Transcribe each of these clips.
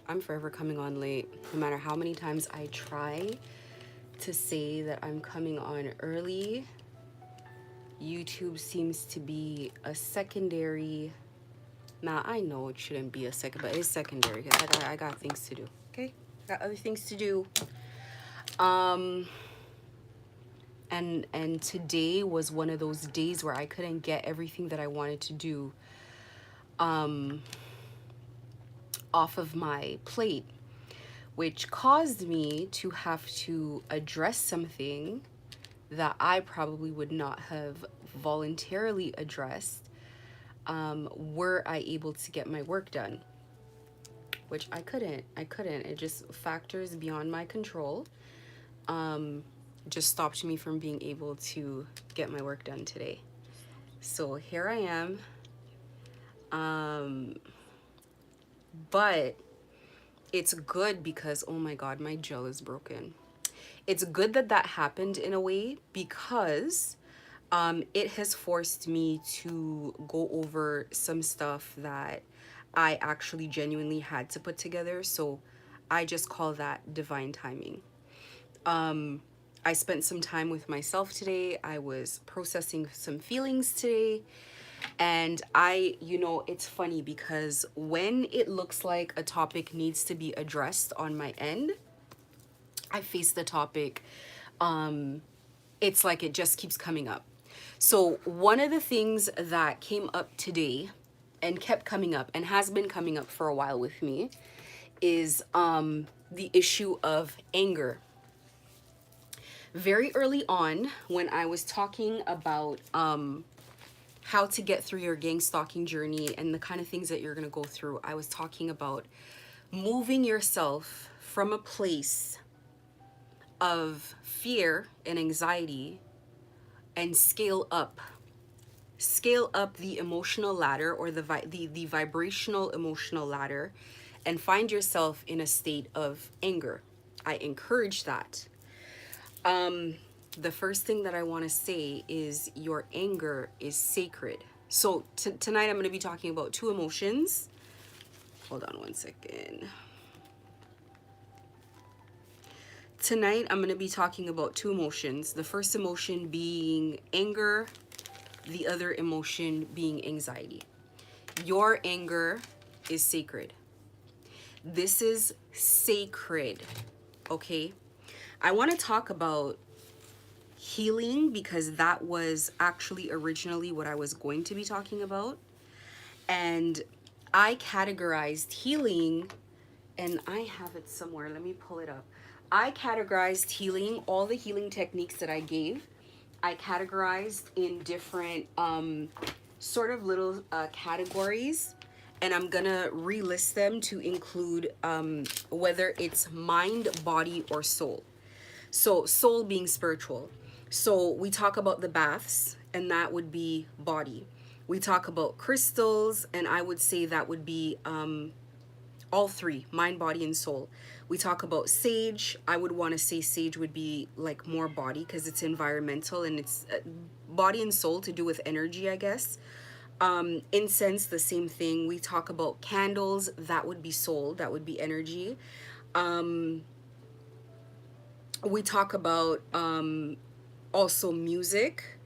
I'm forever coming on late. No matter how many times I try to say that I'm coming on early, YouTube seems to be a secondary. Nah, I know it shouldn't be a second, but it's secondary because I got things to do. Okay, got other things to do. And today was one of those days where I couldn't get everything that I wanted to do off of my plate, which caused me to have to address something that I probably would not have voluntarily addressed were I able to get my work done, which I couldn't. It just factors beyond my control just stopped me from being able to get my work done today. So here I am. But it's good because, oh my God, my gel is broken. It's good that that happened in a way because it has forced me to go over some stuff that I actually genuinely had to put together. So I just call that divine timing. I spent some time with myself today. I was processing some feelings today. And it's funny because when it looks like a topic needs to be addressed on my end, I face the topic. It's like it just keeps coming up. So one of the things that came up today and kept coming up and has been coming up for a while with me is the issue of anger. Very early on, when I was talking about how to get through your gang stalking journey and the kind of things that you're going to go through, I was talking about moving yourself from a place of fear and anxiety and scale up the emotional ladder, or the vibrational emotional ladder, and find yourself in a state of anger. I encourage that. The first thing that I want to say is your anger is sacred. So tonight I'm going to be talking about two emotions. Hold on one second. Tonight I'm going to be talking about two emotions. The first emotion being anger, the other emotion being anxiety. Your anger is sacred. This is sacred, okay? I want to talk about healing because that was actually originally what I was going to be talking about. And I categorized healing, and I have it somewhere. Let me pull it up. I categorized healing, all the healing techniques that I gave, I categorized in different sort of little categories. And I'm gonna relist them to include whether it's mind, body, or soul. So soul being spiritual. So we talk about the baths, and that would be body. We talk about crystals, and I would say that would be all three, mind, body, and soul. We talk about sage. I would want to say sage would be like more body because it's environmental, and it's body and soul to do with energy, I guess. Incense, the same thing. We talk about candles. That would be soul. That would be energy. We talk about also music.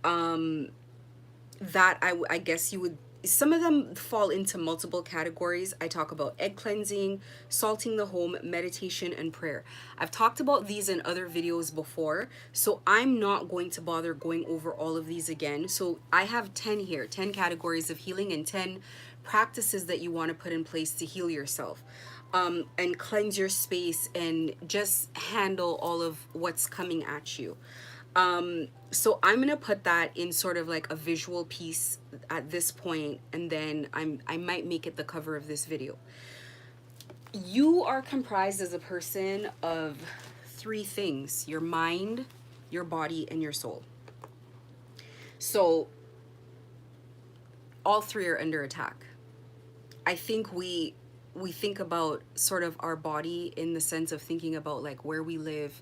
That I guess you would, some of them fall into multiple categories. I talk about egg cleansing, salting the home, meditation, and prayer. I've talked about these in other videos before, so I'm not going to bother going over all of these again. So I have 10 here, 10 categories of healing and 10 practices that you want to put in place to heal yourself. And cleanse your space and just handle all of what's coming at you. So I'm gonna put that in sort of like a visual piece at this point, and then I might make it the cover of this video. You are comprised as a person of three things: your mind, your body, and your soul. So all three are under attack. I think we think about sort of our body in the sense of thinking about like where we live.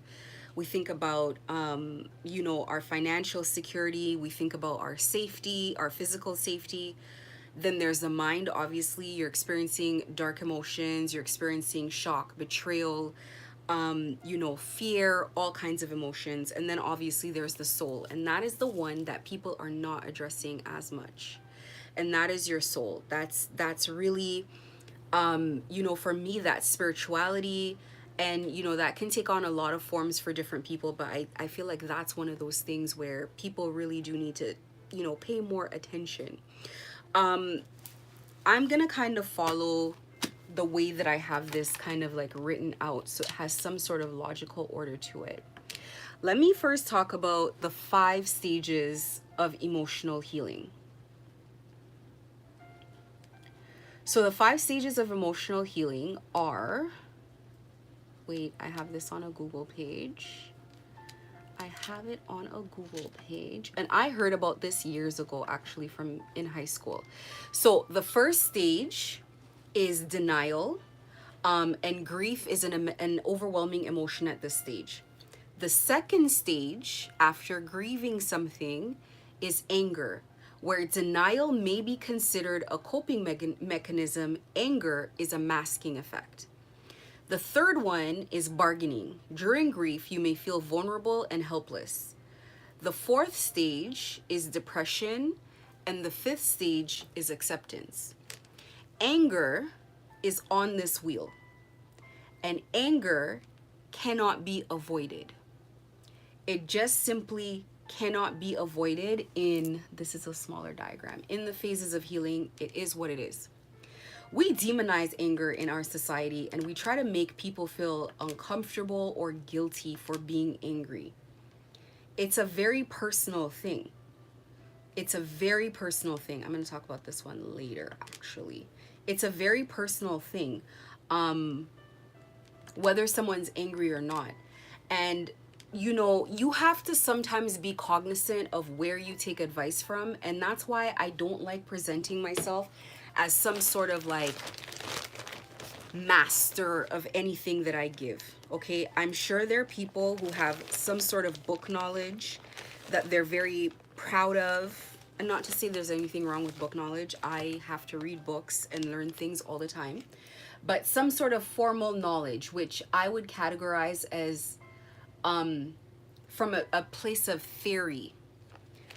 We think about, our financial security. We think about our safety, our physical safety. Then there's the mind. Obviously, you're experiencing dark emotions, you're experiencing shock, betrayal, fear, all kinds of emotions. And then obviously there's the soul, and that is the one that people are not addressing as much. And that is your soul. That's really, for me, that's spirituality. And, that can take on a lot of forms for different people. But I feel like that's one of those things where people really do need to, pay more attention. I'm going to kind of follow the way that I have this kind of like written out, so it has some sort of logical order to it. Let me first talk about the 5 stages of emotional healing. So the 5 stages of emotional healing are, wait, I have this on a Google page. I have it on a Google page, and I heard about this years ago, actually, from in high school. So the first stage is denial, and grief is an overwhelming emotion at this stage. The second stage, after grieving something, is anger, where denial may be considered a coping mechanism. Anger is a masking effect. The third one is bargaining. During grief, you may feel vulnerable and helpless. The fourth stage is depression, and the fifth stage is acceptance. Anger is on this wheel, and anger cannot be avoided. It just simply cannot be avoided this is a smaller diagram, in the phases of healing. It is what it is. We demonize anger in our society, and we try to make people feel uncomfortable or guilty for being angry. It's a very personal thing. It's a very personal thing. I'm going to talk about this one later, actually. It's a very personal thing, whether someone's angry or not. And, you have to sometimes be cognizant of where you take advice from. And that's why I don't like presenting myself as some sort of like master of anything that I give. Okay, I'm sure there are people who have some sort of book knowledge that they're very proud of. And not to say there's anything wrong with book knowledge. I have to read books and learn things all the time. But some sort of formal knowledge, which I would categorize as from a place of theory.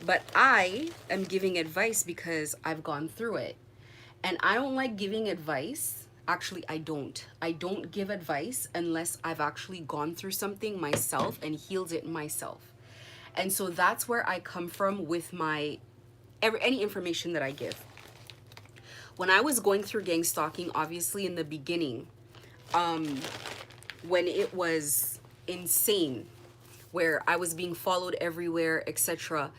But I am giving advice because I've gone through it. And I don't like giving advice. Actually, I don't. I don't give advice unless I've actually gone through something myself and healed it myself. And so that's where I come from with any information that I give. When I was going through gang stalking, obviously in the beginning, when it was insane, where I was being followed everywhere, etc.,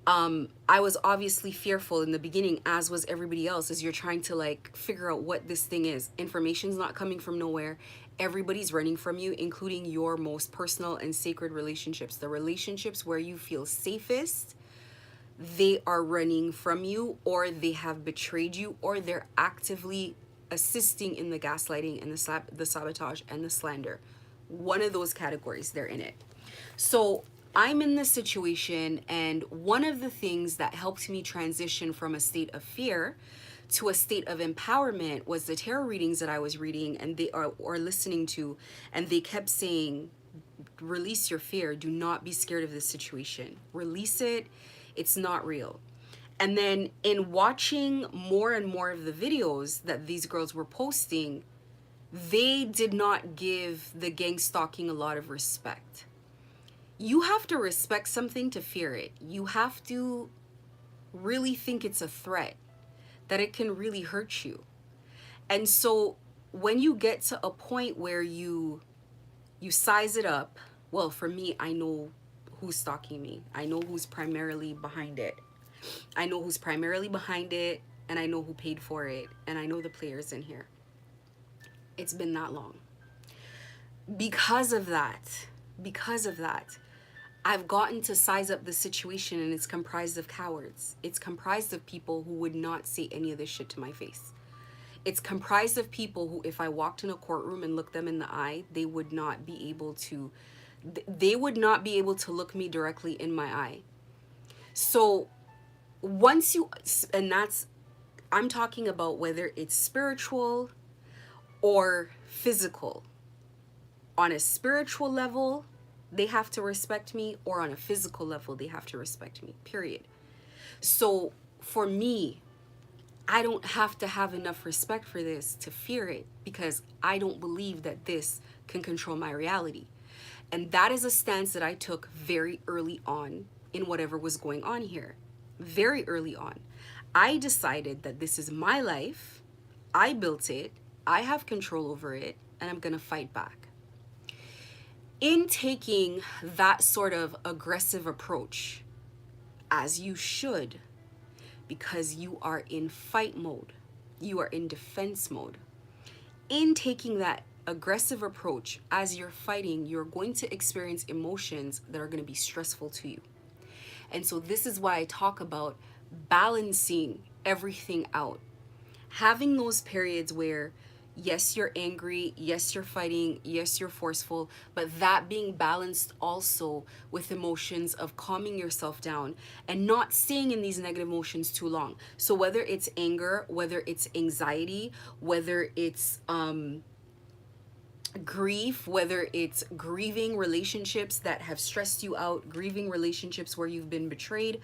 I was obviously fearful in the beginning, as was everybody else, as you're trying to like figure out what this thing is. Information's not coming from nowhere. Everybody's running from you, including your most personal and sacred relationships. The relationships where you feel safest, they are running from you, or they have betrayed you, or they're actively assisting in the gaslighting and the sabotage and the slander. One of those categories, they're in it. So I'm in this situation, and one of the things that helped me transition from a state of fear to a state of empowerment was the tarot readings that I was reading and or listening to, and they kept saying, release your fear. Do not be scared of this situation. Release it. It's not real. And then in watching more and more of the videos that these girls were posting, they did not give the gang stalking a lot of respect. You have to respect something to fear it. You have to really think it's a threat, that it can really hurt you. And so when you get to a point where you size it up, well, for me, I know who's stalking me. I know who's primarily behind it. I know who's primarily behind it, and I know who paid for it, and I know the players in here. It's been that long. Because of that, I've gotten to size up the situation, and it's comprised of cowards. It's comprised of people who would not say any of this shit to my face. It's comprised of people who, if I walked in a courtroom and looked them in the eye, they would not be able to look me directly in my eye. So once you, and that's I'm talking about whether it's spiritual or physical. On a spiritual level, they have to respect me, or on a physical level, they have to respect me, period. So for me, I don't have to have enough respect for this to fear it, because I don't believe that this can control my reality. And that is a stance that I took very early on in whatever was going on here. Very early on. I decided that this is my life. I built it. I have control over it, and I'm going to fight back. In taking that sort of aggressive approach, as you should, because you are in fight mode, you are in defense mode. In taking that aggressive approach, as you're fighting, you're going to experience emotions that are going to be stressful to you. And so this is why I talk about balancing everything out. Having those periods where, yes, you're angry, yes, you're fighting, yes, you're forceful, but that being balanced also with emotions of calming yourself down and not staying in these negative emotions too long. So whether it's anger, whether it's anxiety, whether it's grief, whether it's grieving relationships that have stressed you out, grieving relationships where you've been betrayed,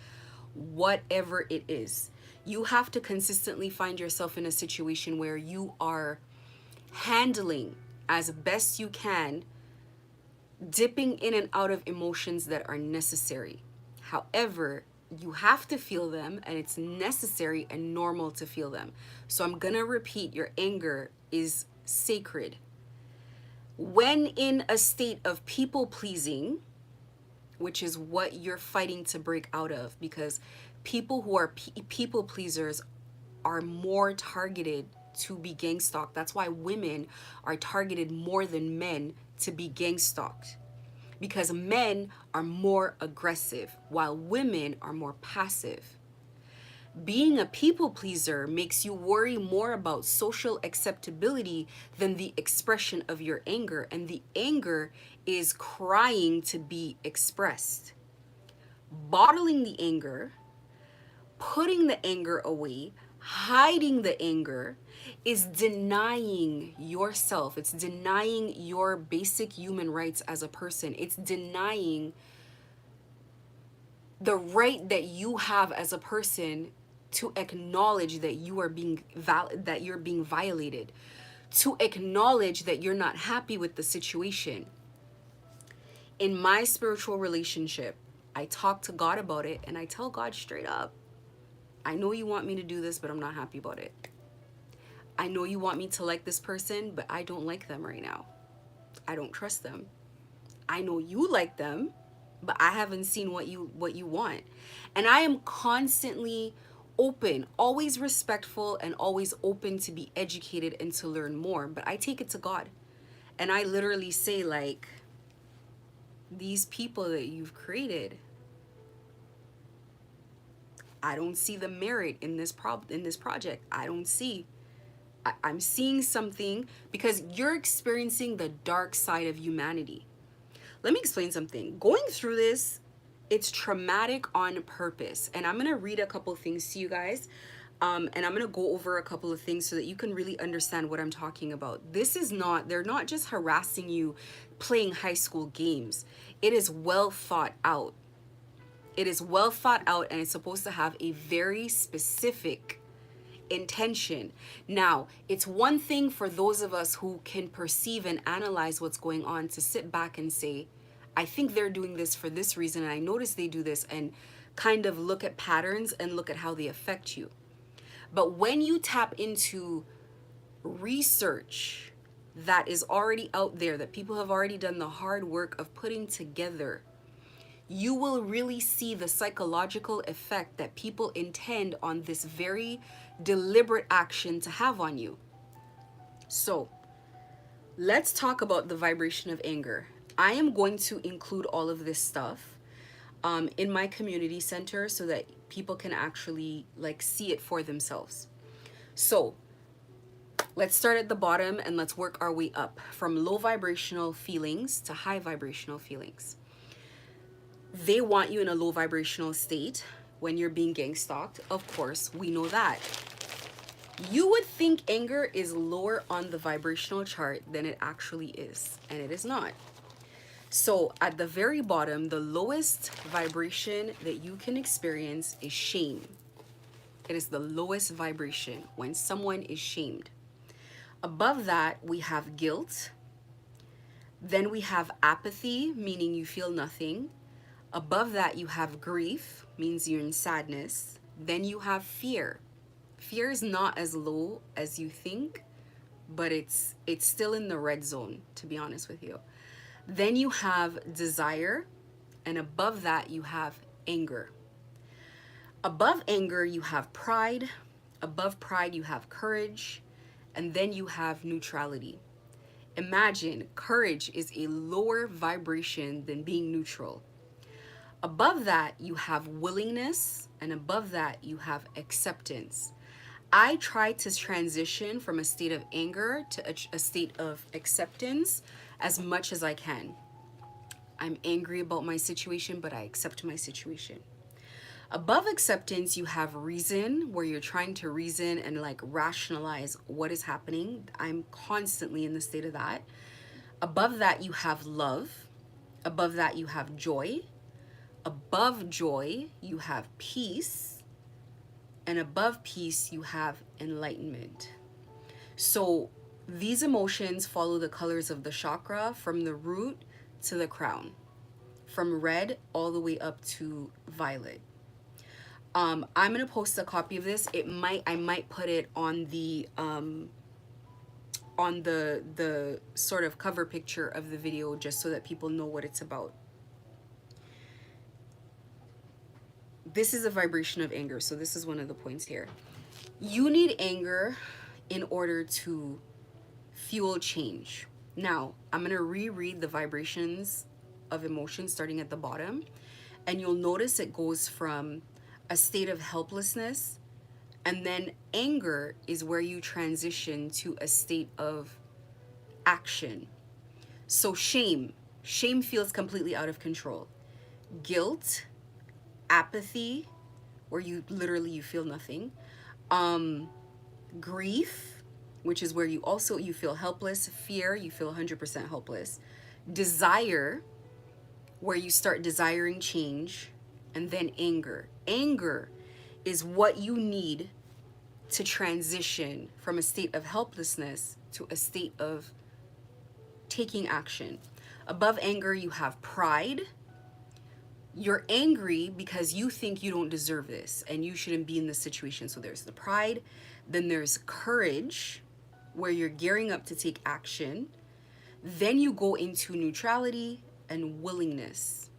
whatever it is, you have to consistently find yourself in a situation where you are handling as best you can, dipping in and out of emotions that are necessary. However, you have to feel them, and it's necessary and normal to feel them. So I'm gonna repeat, your anger is sacred. When in a state of people pleasing, which is what you're fighting to break out of, because people who are people pleasers are more targeted to be gang stalked. That's why women are targeted more than men to be gang stalked, because men are more aggressive while women are more passive. Being a people pleaser makes you worry more about social acceptability than the expression of your anger, and the anger is crying to be expressed. Bottling the anger, putting the anger away, hiding the anger is denying yourself. It's denying your basic human rights as a person. It's denying the right that you have as a person to acknowledge that you are being that you're being violated, to acknowledge that you're not happy with the situation. In my spiritual relationship, I talk to God about it, and I tell God straight up, I know you want me to do this, but I'm not happy about it. I know you want me to like this person, but I don't like them right now. I don't trust them. I know you like them, but I haven't seen what you want. And I am constantly open, always respectful, and always open to be educated and to learn more. But I take it to God. And I literally say, like, these people that you've created, I don't see the merit in this project. I don't see. I'm seeing something, because you're experiencing the dark side of humanity. Let me explain something. Going through this, it's traumatic on purpose. And I'm going to read a couple things to you guys. And I'm going to go over a couple of things so that you can really understand what I'm talking about. They're not just harassing you playing high school games. It is well thought out. It is well thought out, and it's supposed to have a very specific intention. Now, it's one thing for those of us who can perceive and analyze what's going on to sit back and say, I think they're doing this for this reason, and I notice they do this, and kind of look at patterns and look at how they affect you. But when you tap into research that is already out there, that people have already done the hard work of putting together, you will really see the psychological effect that people intend on this very deliberate action to have on you. So let's talk about the vibration of anger. I am going to include all of this stuff in my community center so that people can actually like see it for themselves. So let's start at the bottom and let's work our way up from low vibrational feelings to high vibrational feelings. They want you in a low vibrational state when you're being gang stalked. Of course, we know that. You would think anger is lower on the vibrational chart than it actually is, and it is not. So at the very bottom, the lowest vibration that you can experience is shame. It is the lowest vibration when someone is shamed. Above that, we have guilt. Then we have apathy, meaning you feel nothing. Above that, you have grief, means you're in sadness. Then you have fear. Fear is not as low as you think, but it's still in the red zone, to be honest with you. Then you have desire, and above that, you have anger. Above anger, you have pride. Above pride, you have courage. And then you have neutrality. Imagine courage is a lower vibration than being neutral. Above that, you have willingness. And above that, you have acceptance. I try to transition from a state of anger to a state of acceptance as much as I can. I'm angry about my situation, but I accept my situation. Above acceptance, you have reason, where you're trying to reason and like rationalize what is happening. I'm constantly in the state of that. Above that, you have love. Above that, you have joy. Above joy, you have peace. And above peace, you have enlightenment. So these emotions follow the colors of the chakra from the root to the crown, from red all the way up to violet. I'm gonna post a copy of this. I might put it on the sort of cover picture of the video, just so that people know what it's about. This is a vibration of anger, so this is one of the points here. You need anger in order to fuel change. Now, I'm gonna reread the vibrations of emotion starting at the bottom, and you'll notice it goes from a state of helplessness, and then anger is where you transition to a state of action. So shame feels completely out of control. Guilt, apathy, where you feel nothing. Grief, which is where you feel helpless. Fear, you feel 100% helpless. Desire, where you start desiring change. And then anger. Anger is what you need to transition from a state of helplessness to a state of taking action. Above anger, you have pride. You're angry because you think you don't deserve this and you shouldn't be in this situation. So there's the pride. Then there's courage, where you're gearing up to take action. Then you go into neutrality and willingness.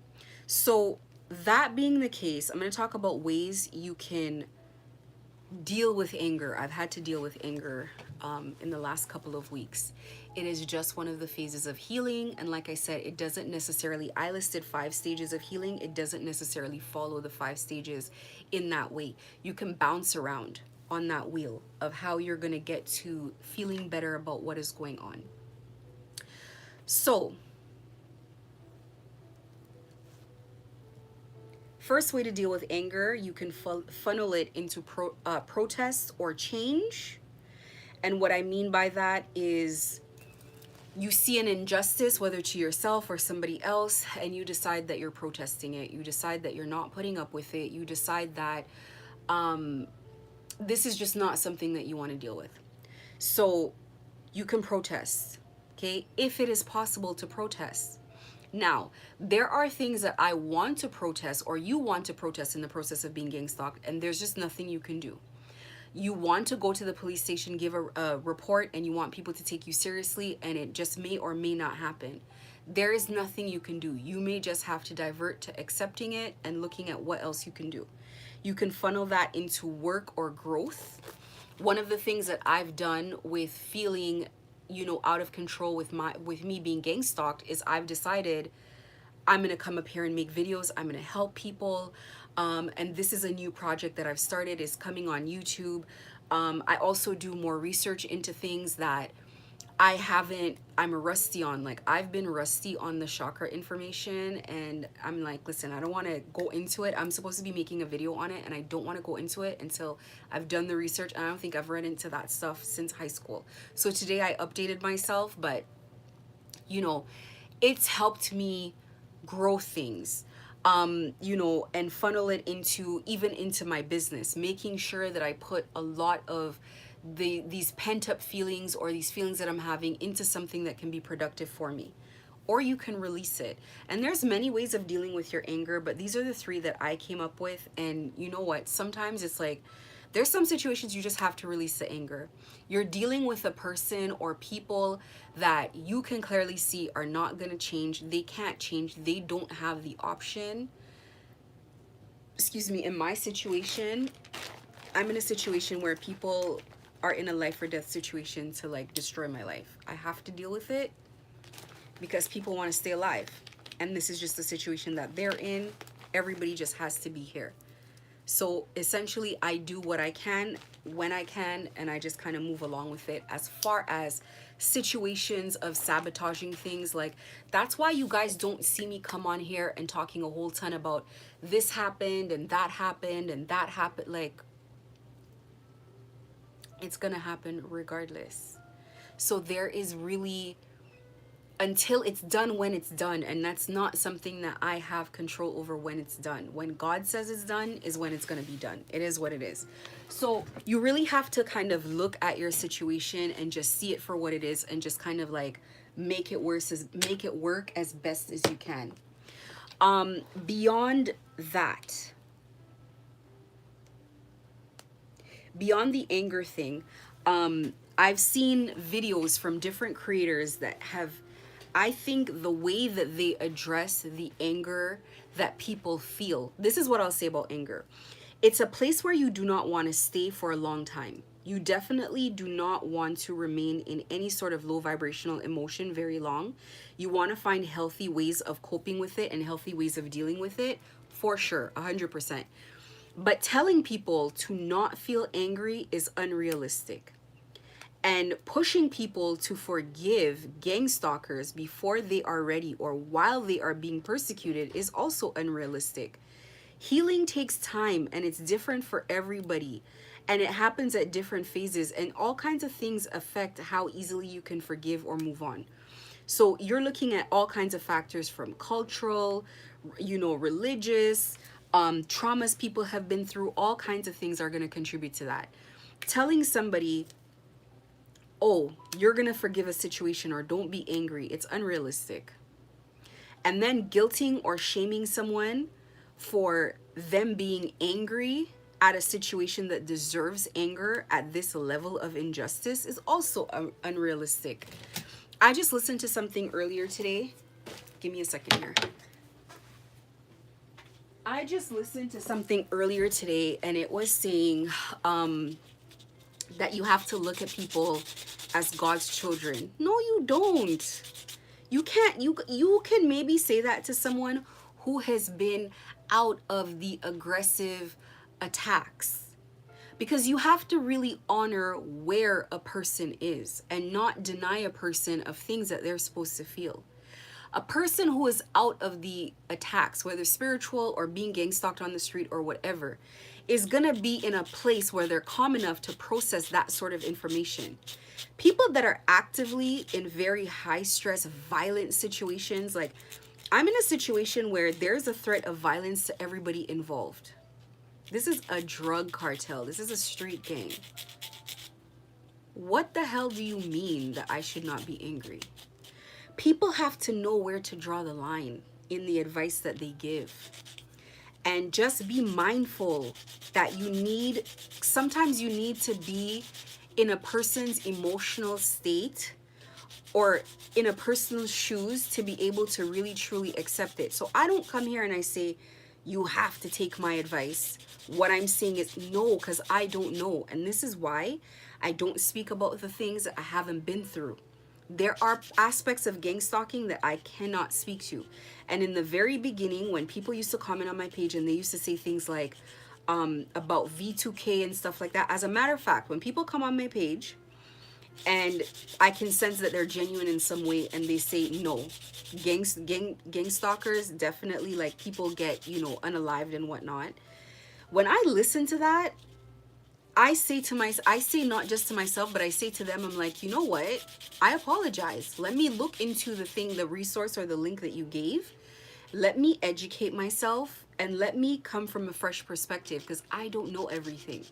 So that being the case, I'm going to talk about ways you can deal with anger. I've had to deal with anger in the last couple of weeks. It is just one of the phases of healing. And like I said, it doesn't necessarily, I listed 5 stages of healing. It doesn't necessarily follow the 5 stages in that way. You can bounce around on that wheel of how you're going to get to feeling better about what is going on. So, first way to deal with anger, you can funnel it into protest or change. And what I mean by that is you see an injustice, whether to yourself or somebody else, and you decide that you're protesting it. You decide that you're not putting up with it. You decide that this is just not something that you want to deal with. So you can protest, okay? If it is possible to protest. Now, there are things that I want to protest or you want to protest in the process of being gang stalked, and there's just nothing you can do. You want to go to the police station, give a report, and you want people to take you seriously, and it just may or may not happen. There is nothing you can do. You may just have to divert to accepting it and looking at what else you can do. You can funnel that into work or growth. One of the things that I've done with feeling out of control with me being gang stalked is I've decided I'm gonna come up here and make videos. I'm gonna help people, and this is a new project that I've started. Is coming on YouTube. I also do more research into things that I'm rusty on, like, I've been rusty on the chakra information, and I'm like, listen, I don't want to go into it. I'm supposed to be making a video on it, and I don't want to go into it until I've done the research. And I don't think I've read into that stuff since high school. So today I updated myself, but you know, it's helped me grow things, you know, and funnel it into, even into my business, making sure that I put a lot of these pent up feelings, or these feelings that I'm having, into something that can be productive for me. Or you can release it. And there's many ways of dealing with your anger, but these are the three that I came up with. And you know what? Sometimes it's like, there's some situations you just have to release the anger. You're dealing with a person or people that you can clearly see are not going to change. They can't change. They don't have the option. Excuse me, in my situation, I'm in a situation where people are in a life or death situation to like destroy my life. I have to deal with it because people want to stay alive. And this is just the situation that they're in. Everybody just has to be here. So essentially, I do what I can when I can, and I just kind of move along with it. As far as situations of sabotaging things, like, that's why you guys don't see me come on here and talking a whole ton about this happened and that happened and that happened. Like, it's gonna happen regardless. So there is really, until it's done, when it's done, and that's not something that I have control over. When it's done, when God says it's done, is when it's going to be done. It is what it is. So you really have to kind of look at your situation and just see it for what it is, and just kind of like make it work as best as you can. Beyond that, beyond the anger thing, I've seen videos from different creators that have, I think the way that they address the anger that people feel. This is what I'll say about anger. It's a place where you do not want to stay for a long time. You definitely do not want to remain in any sort of low vibrational emotion very long. You want to find healthy ways of coping with it and healthy ways of dealing with it, for sure, 100%. But telling people to not feel angry is unrealistic. And pushing people to forgive gang stalkers before they are ready or while they are being persecuted is also unrealistic. Healing takes time, and it's different for everybody, and it happens at different phases, and all kinds of things affect how easily you can forgive or move on. So you're looking at all kinds of factors, from cultural, religious, traumas people have been through. All kinds of things are going to contribute to that. Telling somebody, oh, you're going to forgive a situation or don't be angry, it's unrealistic. And then guilting or shaming someone for them being angry at a situation that deserves anger at this level of injustice is also unrealistic. I just listened to something earlier today. Give me a second here. I just listened to something earlier today, and it was saying that you have to look at people as God's children. No, you don't. You can't. You can maybe say that to someone who has been out of the aggressive attacks, because you have to really honor where a person is and not deny a person of things that they're supposed to feel. A person who is out of the attacks, whether spiritual or being gang stalked on the street or whatever, is gonna be in a place where they're calm enough to process that sort of information. People that are actively in very high stress, violent situations, like I'm in a situation where there's a threat of violence to everybody involved. This is a drug cartel. This is a street gang. What the hell do you mean that I should not be angry? People have to know where to draw the line in the advice that they give. And just be mindful that sometimes you need to be in a person's emotional state or in a person's shoes to be able to really truly accept it. So I don't come here and I say, you have to take my advice. What I'm saying is no, because I don't know. And this is why I don't speak about the things that I haven't been through. There are aspects of gang stalking that I cannot speak to. And in the very beginning, when people used to comment on my page and they used to say things like about V2K and stuff like that, as a matter of fact, when people come on my page and I can sense that they're genuine in some way, and they say no. Gang stalkers definitely, like, people get, you know, unalived and whatnot. When I listen to that, I say to myself, I say not just to myself, but I say to them, I'm like, you know what? I apologize. Let me look into the thing, the resource or the link that you gave. Let me educate myself and let me come from a fresh perspective, because I don't know everything.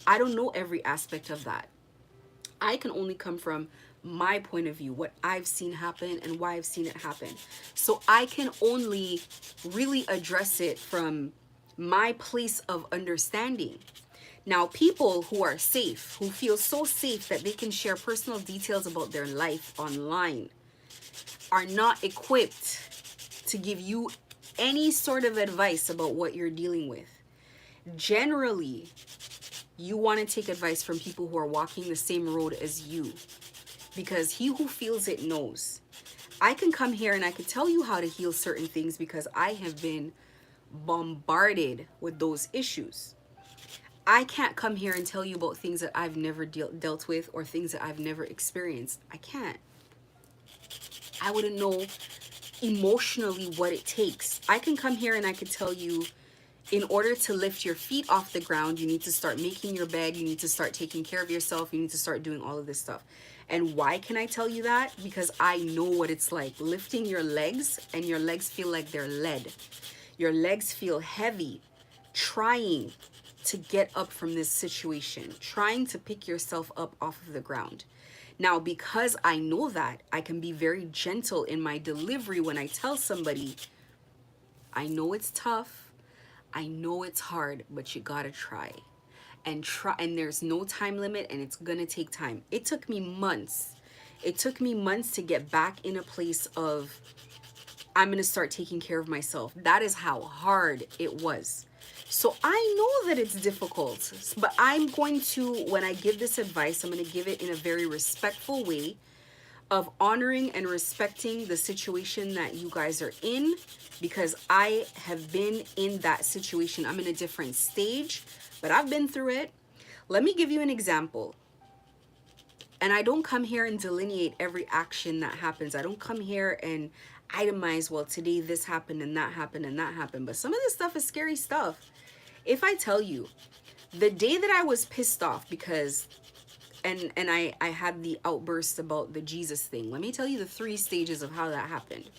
I don't know every aspect of that. I can only come from my point of view, what I've seen happen and why I've seen it happen. So I can only really address it from my place of understanding. Now, people who are safe, who feel so safe that they can share personal details about their life online, are not equipped to give you any sort of advice about what you're dealing with. Generally, you want to take advice from people who are walking the same road as you, because he who feels it knows. I can come here and I can tell you how to heal certain things because I have been bombarded with those issues. I can't come here and tell you about things that I've never dealt with or things that I've never experienced. I can't. I wouldn't know emotionally what it takes. I can come here and I can tell you, in order to lift your feet off the ground, you need to start making your bed, you need to start taking care of yourself, you need to start doing all of this stuff. And why can I tell you that? Because I know what it's like lifting your legs, and your legs feel like they're lead. Your legs feel heavy, trying to get up from this situation, trying to pick yourself up off of the ground. Now, because I know that, I can be very gentle in my delivery when I tell somebody, I know it's tough, I know it's hard, but you gotta try. And there's no time limit, and it's gonna take time. It took me months. It took me months to get back in a place of, I'm gonna start taking care of myself. That is how hard it was. So I know that it's difficult, but I'm going to, when I give this advice, I'm gonna give it in a very respectful way of honoring and respecting the situation that you guys are in, because I have been in that situation. I'm in a different stage, but I've been through it. Let me give you an example. And I don't come here and delineate every action that happens. I don't come here and itemize, well, today this happened and that happened and that happened. But some of this stuff is scary stuff. If I tell you, the day that I was pissed off because I had the outburst about the Jesus thing. Let me tell you the 3 stages of how that happened.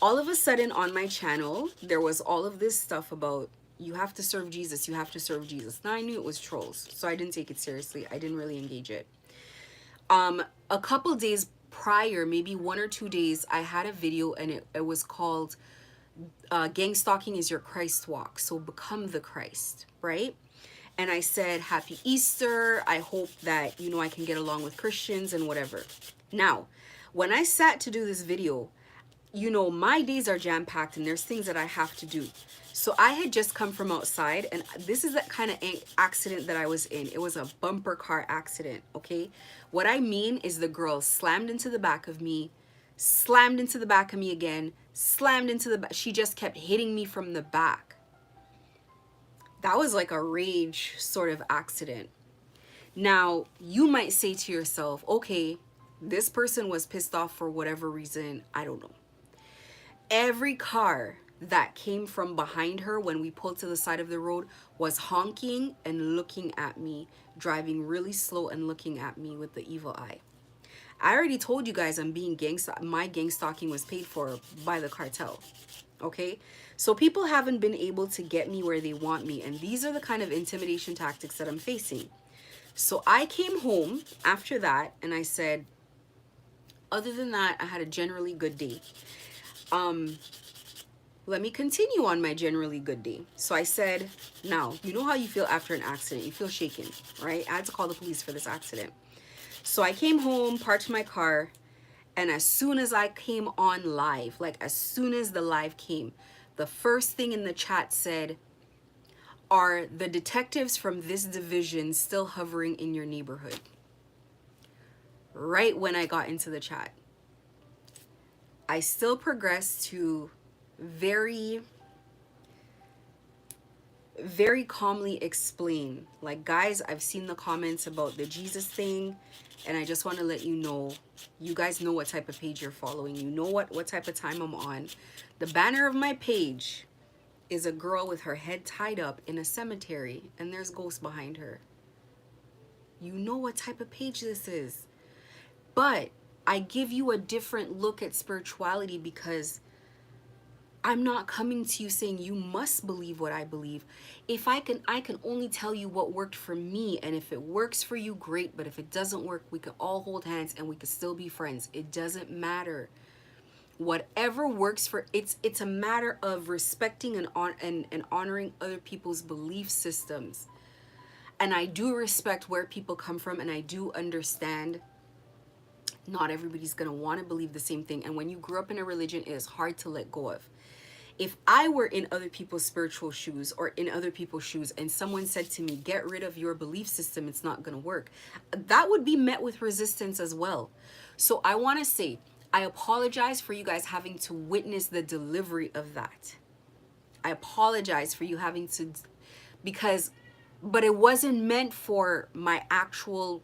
All of a sudden on my channel, there was all of this stuff about, you have to serve Jesus, you have to serve Jesus. Now, I knew it was trolls, so I didn't take it seriously. I didn't really engage it. A couple days prior, maybe 1 or 2 days, I had a video, and it was called Gang Stalking is Your Christ Walk. So become the Christ, right? And I said, Happy Easter. I hope that, you know, I can get along with Christians and whatever. Now, when I sat to do this video, you know, my days are jam-packed and there's things that I have to do. So I had just come from outside, and this is that kind of accident that I was in. It was a bumper car accident, okay? What I mean is the girl slammed into the back of me, slammed into the back of me again, slammed into the back. She just kept hitting me from the back. That was like a rage sort of accident. Now, you might say to yourself, okay, this person was pissed off for whatever reason. I don't know. Every car that came from behind her when we pulled to the side of the road was honking and looking at me, driving really slow and looking at me with the evil eye. I already told you guys I'm being my gang stalking was paid for by the cartel. Okay? So people haven't been able to get me where they want me, and these are the kind of intimidation tactics that I'm facing. So I came home after that and I said, other than that, I had a generally good day. Let me continue on my generally good day. So I said, now, you know how you feel after an accident. You feel shaken, right? I had to call the police for this accident. So I came home, parked my car, and as soon as I came on live, like as soon as the live came, the first thing in the chat said, are the detectives from this division still hovering in your neighborhood? Right when I got into the chat. I still progressed to very very calmly explain, like, guys, I've seen the comments about the Jesus thing, and I just want to let you know, you guys know what type of page you're following. You know what type of time I'm on. The banner of my page is a girl with her head tied up in a cemetery, and there's ghosts behind her. You know what type of page this is. But I give you a different look at spirituality because I'm not coming to you saying you must believe what I believe. If I can only tell you what worked for me, and if it works for you, great. But if it doesn't work, we can all hold hands and we can still be friends. It doesn't matter. Whatever works for it's a matter of respecting and honoring other people's belief systems. And I do respect where people come from, and I do understand not everybody's gonna want to believe the same thing. And when you grew up in a religion, it is hard to let go of. If I were in other people's spiritual shoes or in other people's shoes, and someone said to me, get rid of your belief system, it's not going to work, that would be met with resistance as well. So I want to say, I apologize for you guys having to witness the delivery of that. I apologize for you having to, but it wasn't meant for my actual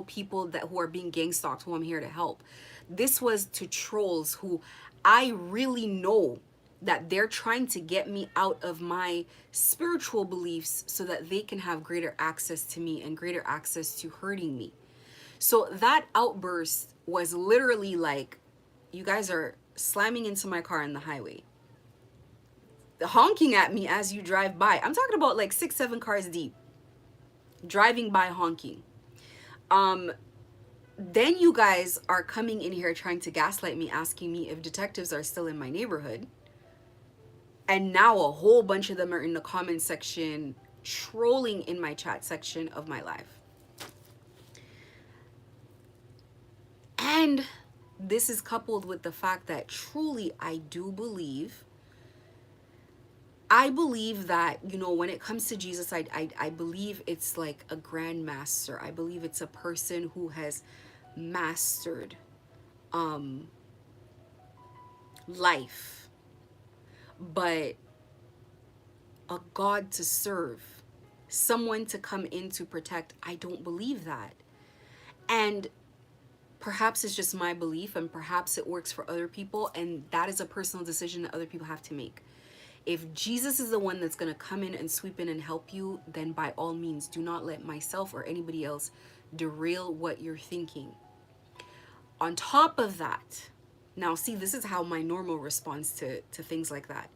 people who are being gang stalked, who I'm here to help. This was to trolls who I really know that they're trying to get me out of my spiritual beliefs so that they can have greater access to me and greater access to hurting me. So that outburst was literally like, you guys are slamming into my car on the highway, honking at me as you drive by. I'm talking about like 6-7 cars deep, driving by honking. Then you guys are coming in here trying to gaslight me, asking me if detectives are still in my neighborhood. And now a whole bunch of them are in the comment section, trolling in my chat section of my live. And this is coupled with the fact that truly I believe that, you know, when it comes to Jesus, I believe it's like a grand master. I believe it's a person who has mastered life. But a God to serve, someone to come in to protect, I don't believe that. And perhaps it's just my belief, and perhaps it works for other people, and that is a personal decision that other people have to make. If Jesus is the one that's going to come in and sweep in and help you, then by all means, do not let myself or anybody else derail what you're thinking. On top of that, now see, this is how my normal response to things like that.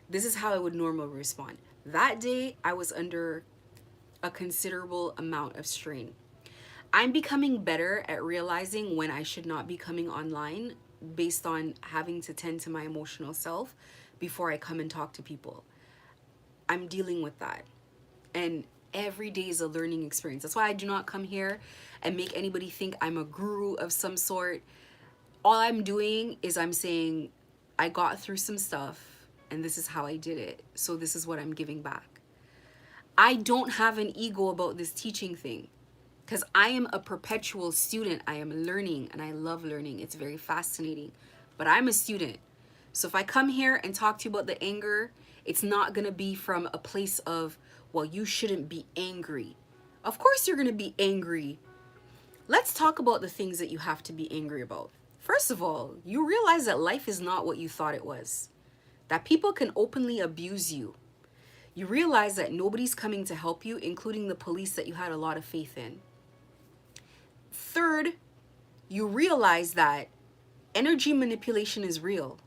This is how I would normally respond. That day, I was under a considerable amount of strain. I'm becoming better at realizing when I should not be coming online based on having to tend to my emotional self before I come and talk to people. I'm dealing with that. And every day is a learning experience. That's why I do not come here and make anybody think I'm a guru of some sort. All I'm doing is I'm saying I got through some stuff, and this is how I did it. So this is what I'm giving back. I don't have an ego about this teaching thing because I am a perpetual student. I am learning, and I love learning. It's very fascinating, but I'm a student. So if I come here and talk to you about the anger, it's not going to be from a place of, well, you shouldn't be angry. Of course you're going to be angry. Let's talk about the things that you have to be angry about. First of all, you realize that life is not what you thought it was. That people can openly abuse you. You realize that nobody's coming to help you, including the police that you had a lot of faith in. Third, you realize that energy manipulation is real.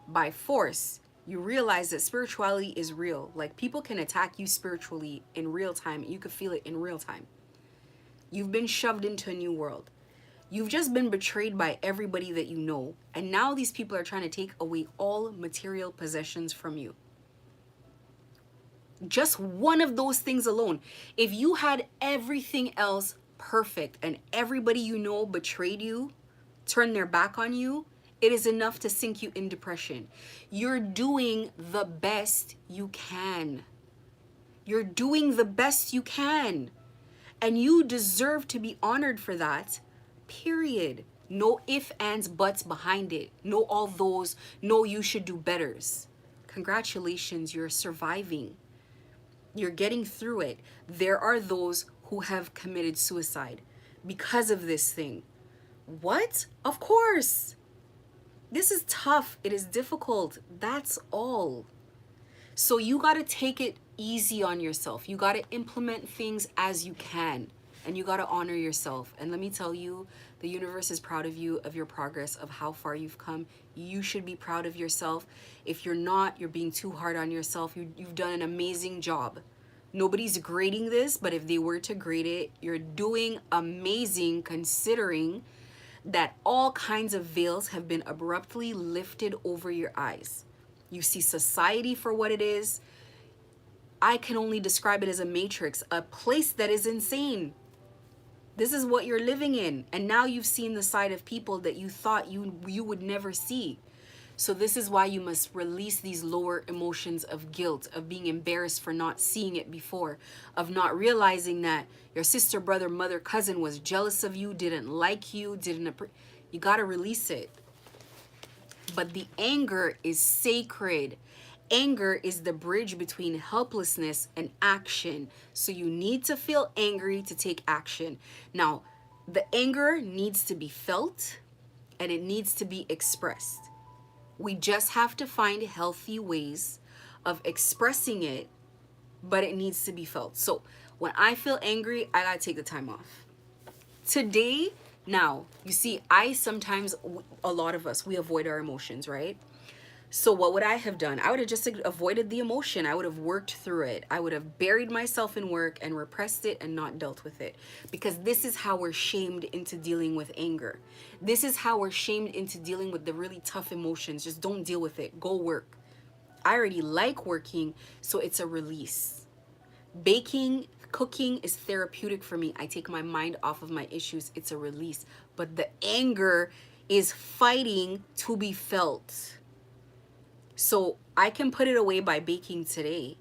By force, you realize that spirituality is real. Like, people can attack you spiritually in real time. You can feel it in real time. You've been shoved into a new world. You've just been betrayed by everybody that you know. And now these people are trying to take away all material possessions from you. Just one of those things alone. If you had everything else perfect and everybody you know betrayed you, turned their back on you, it is enough to sink you in depression. You're doing the best you can. You're doing the best you can. And you deserve to be honored for that. Period. No ifs, ands, buts behind it. No all those, no you should do betters. Congratulations, you're surviving. You're getting through it. There are those who have committed suicide because of this thing. What? Of course. This is tough. It is difficult. That's all. So you got to take it easy on yourself. You got to implement things as you can. And you got to honor yourself. And let me tell you, the universe is proud of you, of your progress, of how far you've come. You should be proud of yourself. If you're not, you're being too hard on yourself. You've done an amazing job. Nobody's grading this, but if they were to grade it, you're doing amazing considering that all kinds of veils have been abruptly lifted over your eyes. You see society for what it is. I can only describe it as a matrix, a place that is insane. This is what you're living in. And now you've seen the side of people that you thought you would never see. So this is why you must release these lower emotions of guilt, of being embarrassed for not seeing it before, of not realizing that your sister, brother, mother, cousin was jealous of you, didn't like you, you got to release it. But the anger is sacred. Anger is the bridge between helplessness and action. So you need to feel angry to take action. Now, the anger needs to be felt and it needs to be expressed. We just have to find healthy ways of expressing it, but it needs to be felt. So when I feel angry, I gotta take the time off. Today, now, you see, a lot of us, we avoid our emotions, right? So what would I have done? I would have just avoided the emotion. I would have worked through it. I would have buried myself in work and repressed it and not dealt with it. Because this is how we're shamed into dealing with anger. This is how we're shamed into dealing with the really tough emotions. Just don't deal with it. Go work. I already like working, so it's a release. Baking, cooking is therapeutic for me. I take my mind off of my issues. It's a release. But the anger is fighting to be felt. So I can put it away by baking today,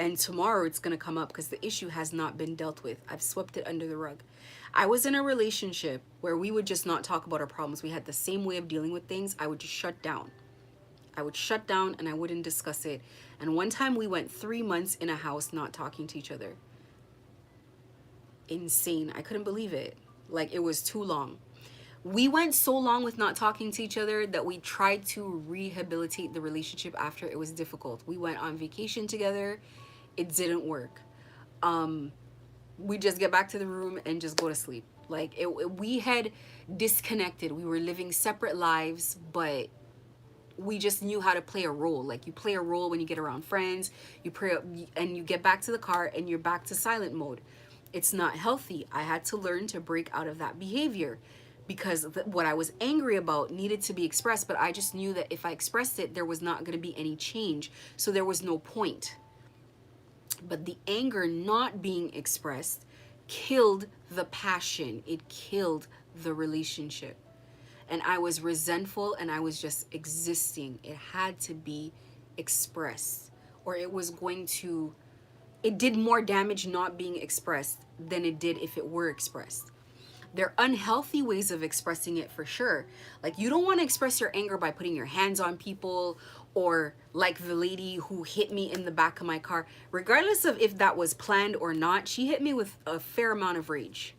and tomorrow it's going to come up because the issue has not been dealt with. I've swept it under the rug. I was in a relationship where we would just not talk about our problems. We had the same way of dealing with things. I would just shut down. I would shut down and I wouldn't discuss it. And one time we went 3 months in a house not talking to each other. Insane. I couldn't believe it. Like, it was too long. We went so long with not talking to each other that we tried to rehabilitate the relationship after. It was difficult. We went on vacation together. It didn't work. We just get back to the room and just go to sleep. Like, we had disconnected. We were living separate lives, but we just knew how to play a role. Like, you play a role when you get around friends, you pray, and you get back to the car and you're back to silent mode. It's not healthy. I had to learn to break out of that behavior because what I was angry about needed to be expressed, but I just knew that if I expressed it, there was not going to be any change. So there was no point. But the anger not being expressed killed the passion. It killed the relationship. And I was resentful and I was just existing. It had to be expressed, or it did more damage not being expressed than it did if it were expressed. There are unhealthy ways of expressing it for sure. Like, you don't want to express your anger by putting your hands on people, or like the lady who hit me in the back of my car. Regardless of if that was planned or not, she hit me with a fair amount of rage.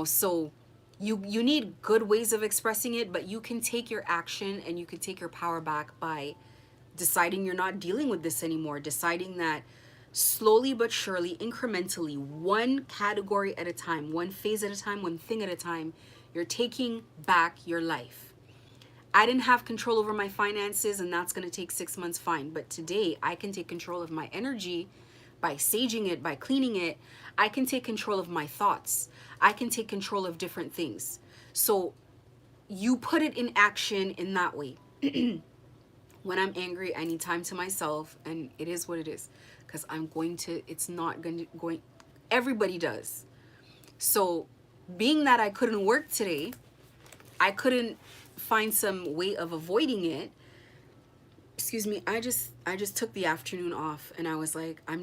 So you need good ways of expressing it, but you can take your action and you can take your power back by deciding you're not dealing with this anymore, deciding that slowly but surely, incrementally, one category at a time, one phase at a time, one thing at a time, you're taking back your life. I didn't have control over my finances, and that's going to take 6 months, fine. But today, I can take control of my energy by saging it, by cleaning it. I can take control of my thoughts. I can take control of different things. So you put it in action in that way. When I'm angry, I need time to myself, and it is what it is. Because everybody does. So being that I couldn't work today, I couldn't find some way of avoiding it. Excuse me, I just took the afternoon off, and I was like, I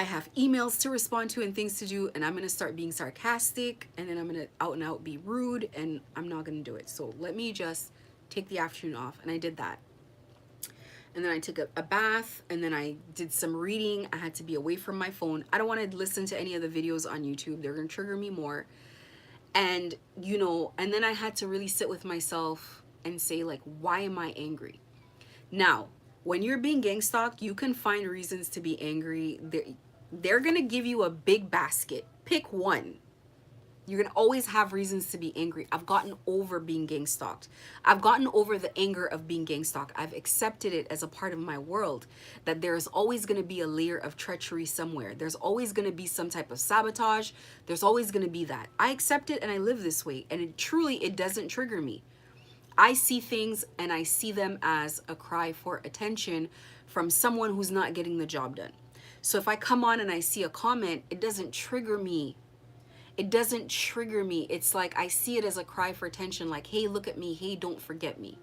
have emails to respond to and things to do, and I'm going to start being sarcastic, and then I'm going to out and out be rude, and I'm not going to do it. So let me just take the afternoon off, and I did that. and then I took a bath, and then I did some reading. I had to be away from my phone. I don't want to listen to any of the videos on YouTube. They're going to trigger me more. And, you know, and then I had to really sit with myself and say, like, why am I angry? Now, when you're being gang stalked, you can find reasons to be angry. They're going to give you a big basket. Pick one. You're going to always have reasons to be angry. I've gotten over being gang stalked. I've gotten over the anger of being gang stalked. I've accepted it as a part of my world, that there's always going to be a layer of treachery somewhere. There's always going to be some type of sabotage. There's always going to be that. I accept it and I live this way. And it doesn't trigger me. I see things and I see them as a cry for attention from someone who's not getting the job done. So if I come on and I see a comment, it doesn't trigger me. It doesn't trigger me. It's like I see it as a cry for attention, like, hey, look at me. Hey, don't forget me.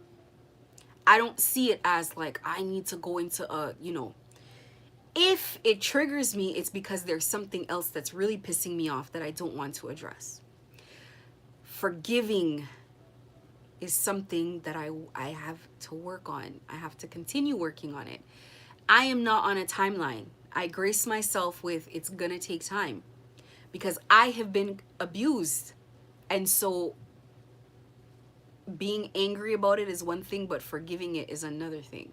I don't see it as like I need to go into a, you know, if it triggers me, it's because there's something else that's really pissing me off that I don't want to address. Forgiving is something that I have to work on. I have to continue working on it. I am not on a timeline. I grace myself with it's gonna take time, because I have been abused. And so being angry about it is one thing, but forgiving it is another thing.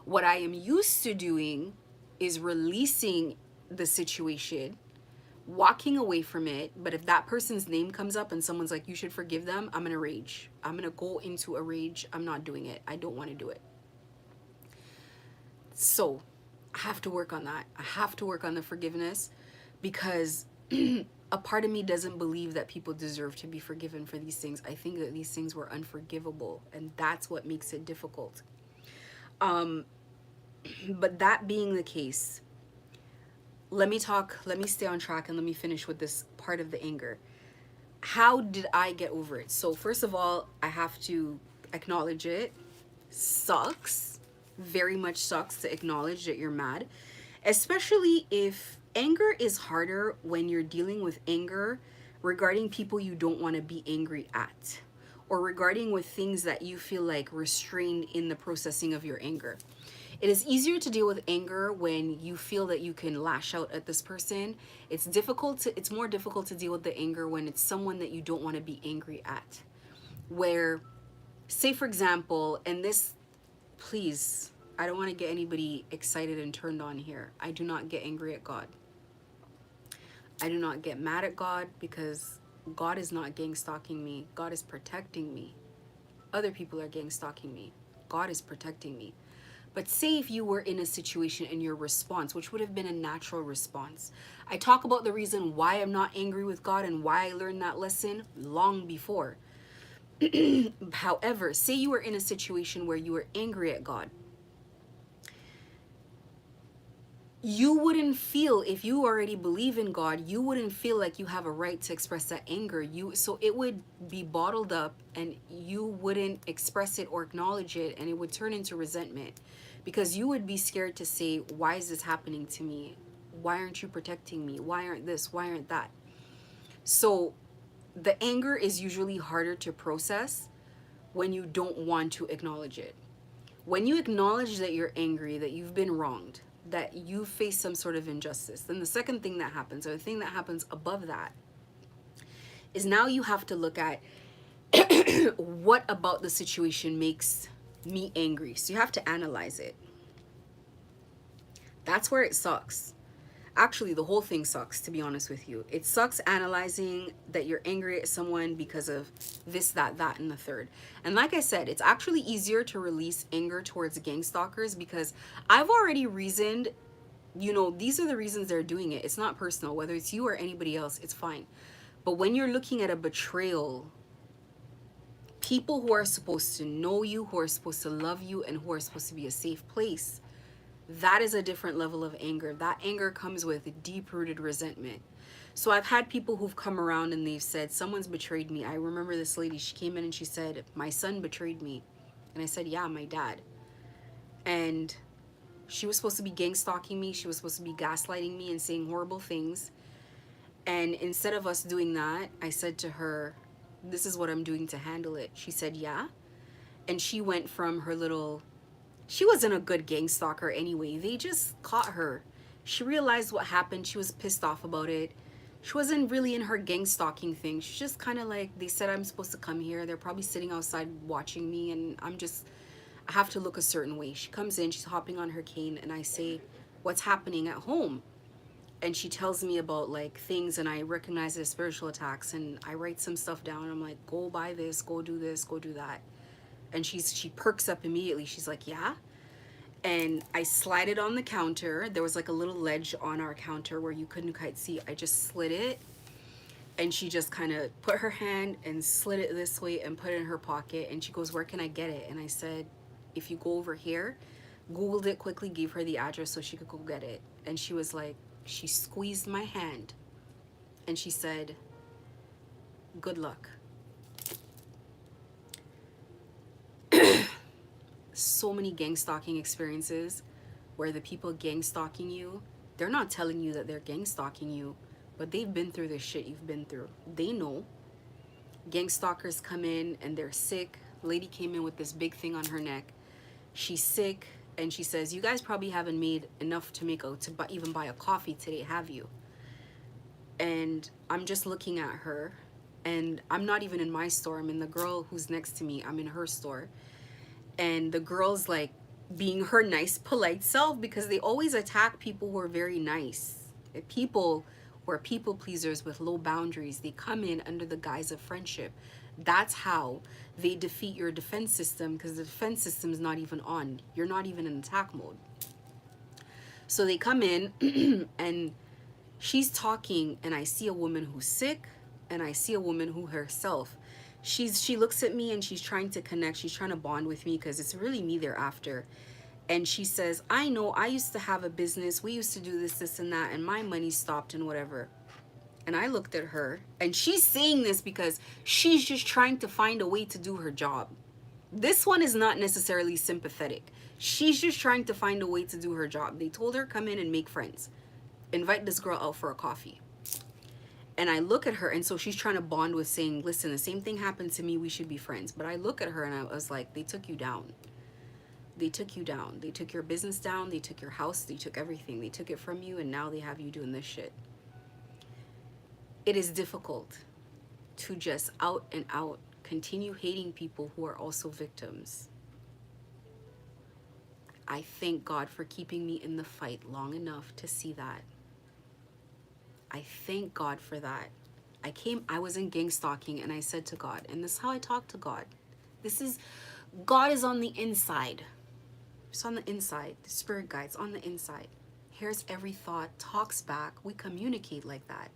What I am used to doing is releasing the situation, walking away from it. But if that person's name comes up and someone's like, you should forgive them, I'm gonna rage. I'm gonna go into a rage. I'm not doing it. I don't want to do it. So I have to work on that. I have to work on the forgiveness, because a part of me doesn't believe that people deserve to be forgiven for these things. I think that these things were unforgivable, and that's what makes it difficult. But that being the case, let me stay on track and let me finish with this part of the anger. How did I get over it? So first of all, I have to acknowledge it. Sucks. Very much sucks to acknowledge that you're mad, especially if anger is harder when you're dealing with anger regarding people you don't want to be angry at, or regarding with things that you feel like restrained in the processing of your anger. It is easier to deal with anger when you feel that you can lash out at this person. It's more difficult to deal with the anger when it's someone that you don't want to be angry at. Where, say for example, and this, please, I don't want to get anybody excited and turned on here. I do not get angry at God. I do not get mad at God, because God is not gang stalking me. God is protecting me. Other people are gang stalking me. God is protecting me. But say if you were in a situation and your response, which would have been a natural response. I talk about the reason why I'm not angry with God and why I learned that lesson long before. However, say you were in a situation where you were angry at God. You wouldn't feel, if you already believe in God, you wouldn't feel like you have a right to express that anger. So it would be bottled up, and you wouldn't express it or acknowledge it, and it would turn into resentment, because you would be scared to say, why is this happening to me? Why aren't you protecting me? Why aren't this? Why aren't that? So the anger is usually harder to process when you don't want to acknowledge it. When you acknowledge that you're angry, that you've been wronged, that you face some sort of injustice, then the second thing that happens, or the thing that happens above that, is now you have to look at what about the situation makes me angry. So you have to analyze it. That's where it sucks. Actually, the whole thing sucks, to be honest with you. It sucks analyzing that you're angry at someone because of this, that, and the third. And like I said, it's actually easier to release anger towards gang stalkers, because I've already reasoned, you know, these are the reasons they're doing it. It's not personal. Whether it's you or anybody else, it's fine. But when you're looking at a betrayal, people who are supposed to know you, who are supposed to love you, and who are supposed to be a safe place, that is a different level of anger. That anger comes with deep-rooted resentment. So I've had people who've come around and they've said, someone's betrayed me. I remember this lady, she came in and she said, my son betrayed me. And I said, yeah, my dad. And she was supposed to be gang stalking me. She was supposed to be gaslighting me and saying horrible things. And instead of us doing that, I said to her, this is what I'm doing to handle it. She said, yeah. And she went from her little She wasn't a good gang stalker anyway. They just caught her. She realized what happened. She was pissed off about it. She wasn't really in her gang stalking thing. She's just kind of like, they said I'm supposed to come here. They're probably sitting outside watching me, and I have to look a certain way. She comes in, she's hopping on her cane, and I say, what's happening at home? And she tells me about like things, and I recognize it as spiritual attacks, and I write some stuff down. I'm like, go buy this, go do this, go do that. And she perks up immediately. She's like, yeah. And I slide it on the counter. There was like a little ledge on our counter where you couldn't quite see. I just slid it, and she just kind of put her hand and slid it this way and put it in her pocket. And she goes, where can I get it? And I said, if you go over here. Googled it quickly, gave her the address so she could go get it. And she was like, she squeezed my hand and she said, good luck. So many gang stalking experiences where the people gang stalking you, they're not telling you that they're gang stalking you, but they've been through the shit you've been through. They know. Gang stalkers come in and they're sick. Lady came in with this big thing on her neck. She's sick, and she says, you guys probably haven't made enough to even buy a coffee today, have you? And I'm just looking at her, and I'm not even in my store. I'm in the girl who's next to me. I'm in her store. And the girl's like being her nice, polite self, because they always attack people who are very nice. People who are people pleasers with low boundaries, they come in under the guise of friendship. That's how they defeat your defense system, because the defense system is not even on. You're not even in attack mode. So they come in and she's talking, and I see a woman who's sick, and I see a woman who herself, she looks at me and she's trying to connect. She's trying to bond with me because it's really me they're after. And she says, I know, I used to have a business. We used to do this and that, and my money stopped and whatever. And I looked at her, and she's saying this because she's just trying to find a way to do her job. This one is not necessarily sympathetic. She's just trying to find a way to do her job. They told her, come in and make friends. Invite this girl out for a coffee. And I look at her, and so she's trying to bond with, saying, listen, the same thing happened to me. We should be friends. But I look at her, and I was like, they took you down. They took you down. They took your business down. They took your house. They took everything. They took it from you, and now they have you doing this shit. It is difficult to just out and out continue hating people who are also victims. I thank God for keeping me in the fight long enough to see that. I thank God for that. I was in gang stalking, and I said to God, and this is how I talk to God. God is on the inside. It's on the inside. The spirit guide's on the inside. Hears every thought, talks back. We communicate like that.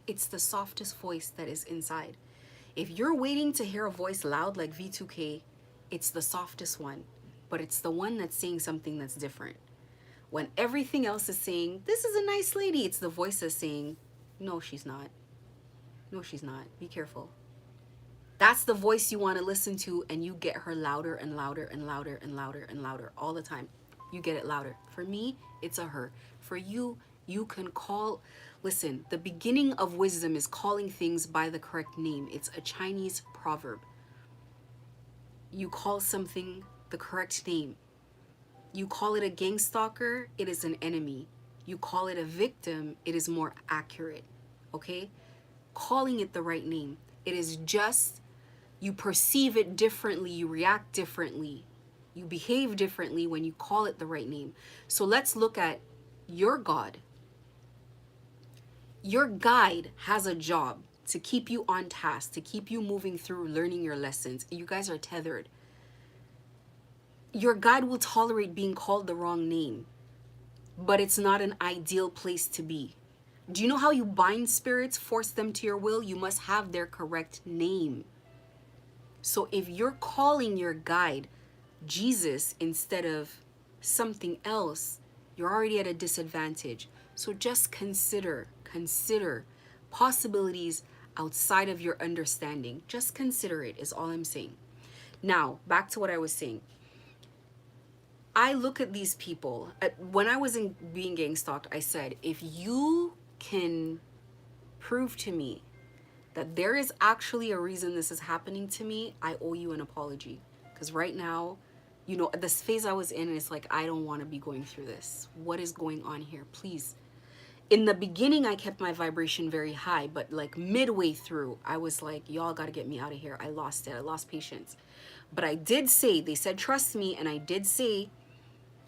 It's the softest voice that is inside. If you're waiting to hear a voice loud like V2K, it's the softest one, but it's the one that's saying something that's different. When everything else is saying, this is a nice lady, it's the voice that's saying, no, she's not. No, she's not. Be careful. That's the voice you want to listen to, and you get her louder and louder and louder and louder and louder all the time. You get it louder. For me, it's a her. For you, you can call. Listen, the beginning of wisdom is calling things by the correct name. It's a Chinese proverb. You call something the correct name. You call it a gang stalker, it is an enemy. You call it a victim, it is more accurate. Okay? Calling it the right name. It is just, you perceive it differently, you react differently, you behave differently when you call it the right name. So let's look at your God. Your guide has a job to keep you on task, to keep you moving through learning your lessons. You guys are tethered. Your guide will tolerate being called the wrong name, but it's not an ideal place to be. Do you know how you bind spirits, force them to your will? You must have their correct name. So if you're calling your guide Jesus instead of something else, you're already at a disadvantage. So just consider possibilities outside of your understanding. Just consider it is all I'm saying. Now, back to what I was saying. I look at these people. When I was being gang stalked, I said, if you can prove to me that there is actually a reason this is happening to me, I owe you an apology. Because right now, you know, this phase I was in, it's like, I don't want to be going through this. What is going on here? Please. In the beginning, I kept my vibration very high, but like midway through, I was like, y'all got to get me out of here. I lost it. I lost patience. But I did say, they said, trust me. And I did say,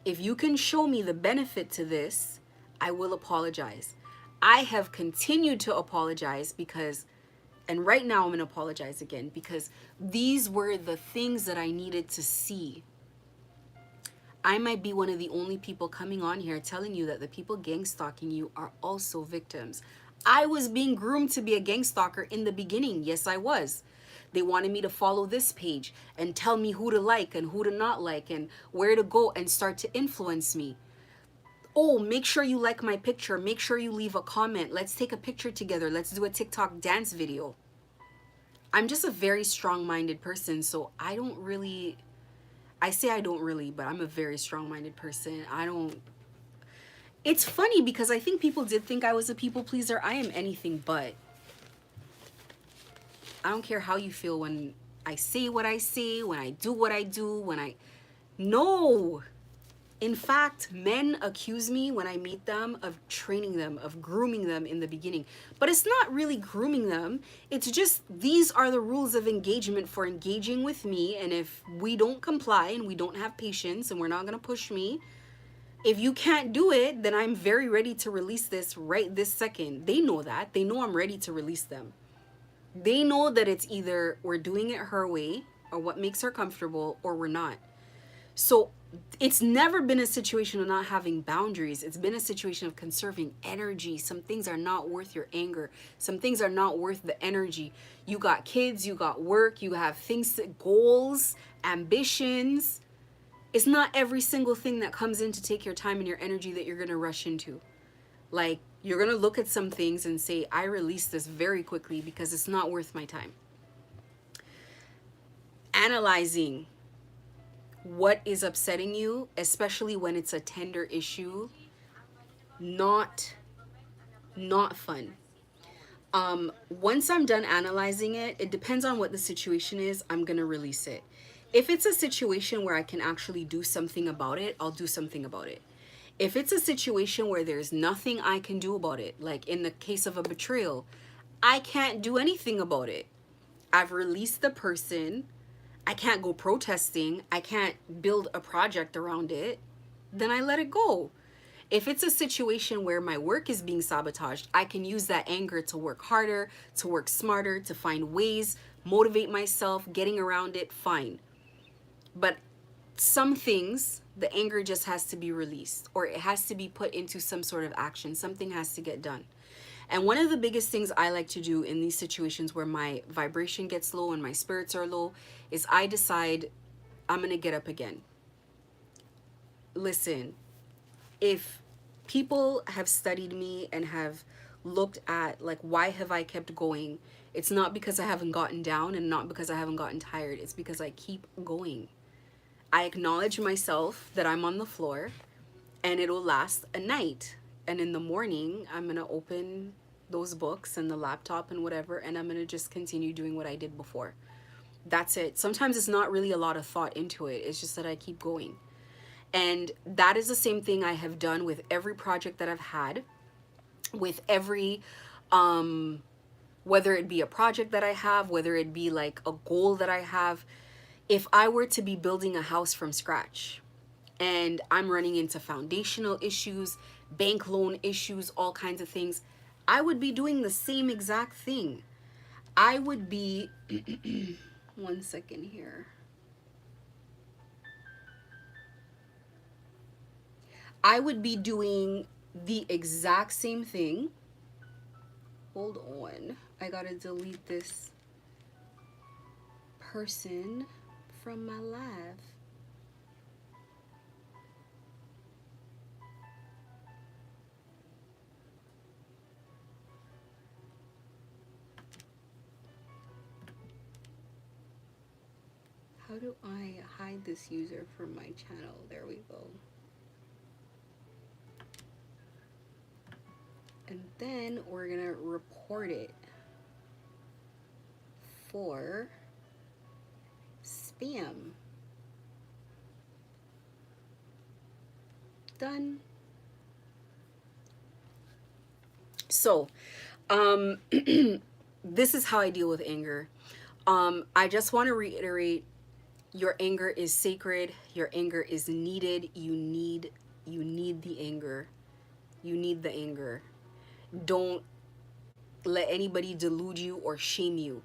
if you can show me the benefit to this, I will apologize. I have continued to apologize because, and right now I'm going to apologize again, because these were the things that I needed to see. I might be one of the only people coming on here telling you that the people gang stalking you are also victims. I was being groomed to be a gang stalker in the beginning. Yes, I was. They wanted me to follow this page and tell me who to like and who to not like and where to go and start to influence me. Oh, make sure you like my picture. Make sure you leave a comment. Let's take a picture together. Let's do a TikTok dance video. I'm just a very strong-minded person, so I don't really... I say I don't really, but I'm a very strong-minded person. I don't... It's funny because I think people did think I was a people pleaser. I am anything but. I don't care how you feel when I say what I say, when I do what I do, when I... No! In fact, men accuse me when I meet them of training them, of grooming them in the beginning. But it's not really grooming them. It's just these are the rules of engagement for engaging with me. And if we don't comply and we don't have patience and we're not going to push me, if you can't do it, then I'm very ready to release this right this second. They know that. They know I'm ready to release them. They know that it's either we're doing it her way or what makes her comfortable or we're not. So it's never been a situation of not having boundaries. It's been a situation of conserving energy. Some things are not worth your anger. Some things are not worth the energy. You got kids, you got work, you have things, goals, ambitions. It's not every single thing that comes in to take your time and your energy that you're going to rush into. Like, you're going to look at some things and say, I release this very quickly because it's not worth my time. Analyzing what is upsetting you, especially when it's a tender issue, not fun. Once I'm done analyzing it, it depends on what the situation is, I'm gonna release it. If it's a situation where I can actually do something about it, I'll do something about it. If it's a situation where there's nothing I can do about it, like in the case of a betrayal, I can't do anything about it. I've released the person. I can't go protesting. I can't build a project around it. Then I let it go. If it's a situation where my work is being sabotaged, I can use that anger to work harder, to work smarter, to find ways, motivate myself, getting around it, fine. But some things, the anger just has to be released, or it has to be put into some sort of action. Something has to get done. And one of the biggest things I like to do in these situations where my vibration gets low and my spirits are low is I decide I'm going to get up again. Listen, if people have studied me and have looked at, like, why have I kept going? It's not because I haven't gotten down and not because I haven't gotten tired. It's because I keep going. I acknowledge myself that I'm on the floor and it'll last a night. And in the morning, I'm going to open those books and the laptop and whatever, and I'm going to just continue doing what I did before. That's it. Sometimes it's not really a lot of thought into it. It's just that I keep going. And that is the same thing I have done with every project that I've had, with every, whether it be a project that I have, whether it be like a goal that I have. If I were to be building a house from scratch and I'm running into foundational issues, bank loan issues, all kinds of things, I would be doing the same exact thing. I would be, one second here. I would be doing the exact same thing. Hold on. I gotta delete this person from my live. How do I hide this user from my channel? There we go. And then we're gonna report it for spam. done. So, this is how I deal with anger. I just want to reiterate, your anger is sacred. Your anger is needed. You need the anger. You need the anger. Don't let anybody delude you or shame you.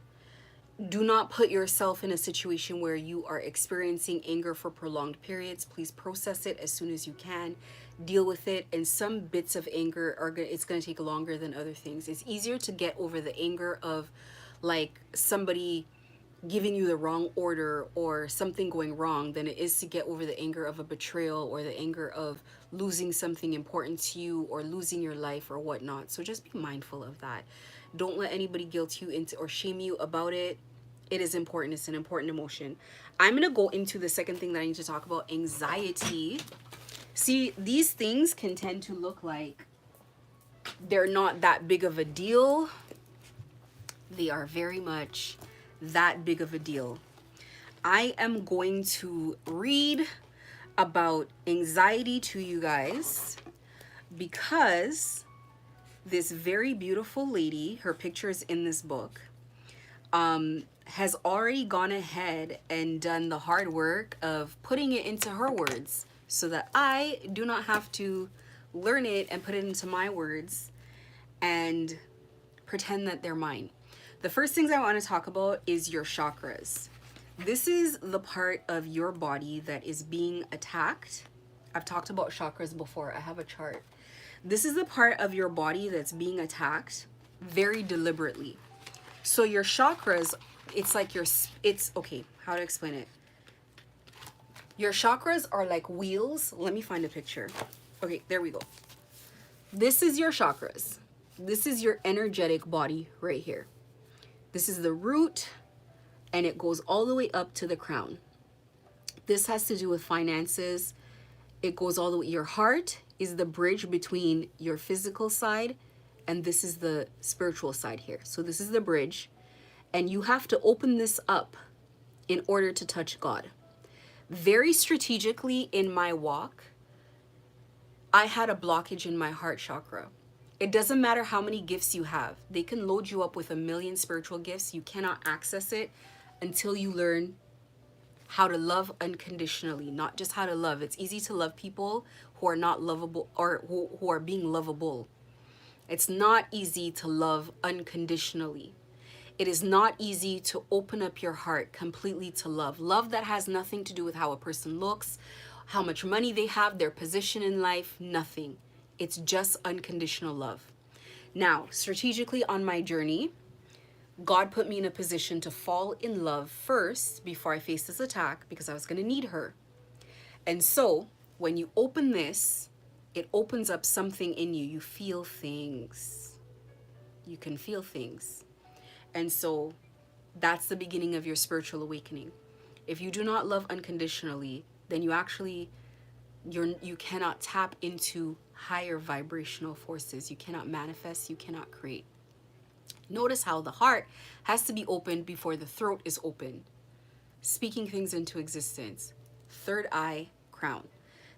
Do not put yourself in a situation where you are experiencing anger for prolonged periods. Please process it as soon as you can. Deal with it. And some bits of anger it's going to take longer than other things. It's easier to get over the anger of like somebody giving you the wrong order or something going wrong than it is to get over the anger of a betrayal or the anger of losing something important to you or losing your life or whatnot. So just be mindful of that. Don't let anybody guilt you into or shame you about it. It is important. It's an important emotion. I'm going to go into the second thing that I need to talk about, anxiety. See, these things can tend to look like they're not that big of a deal. They are very much that big of a deal. I am going to read about anxiety to you guys because this very beautiful lady, her picture is in this book, has already gone ahead and done the hard work of putting it into her words so that I do not have to learn it and put it into my words and pretend that they're mine. The first things I want to talk about is your chakras. This is the part of your body that is being attacked. I've talked about chakras before. I have a chart. This is the part of your body that's being attacked very deliberately. So your chakras, okay, how to explain it? Your chakras are like wheels. Let me find a picture. Okay, there we go. This is your chakras. This is your energetic body right here. This is the root, and it goes all the way up to the crown. This has to do with finances. It goes all the way. Your heart is the bridge between your physical side, and this is the spiritual side here. So this is the bridge, and you have to open this up in order to touch God. Very strategically in my walk, I had a blockage in my heart chakra. It doesn't matter how many gifts you have. They can load you up with 1,000,000 spiritual gifts. You cannot access it until you learn how to love unconditionally, not just how to love. It's easy to love people who are not lovable or who are being lovable. It's not easy to love unconditionally. It is not easy to open up your heart completely to love. Love that has nothing to do with how a person looks, how much money they have, their position in life, nothing. It's just unconditional love. Now, strategically on my journey, God put me in a position to fall in love first before I faced this attack because I was going to need her. And so when you open this, it opens up something in you. You feel things. You can feel things. And so that's the beginning of your spiritual awakening. If you do not love unconditionally, then you cannot tap into higher vibrational forces. You cannot manifest, you cannot create. Notice how the heart has to be open before the throat is open. Speaking things into existence. Third eye, crown.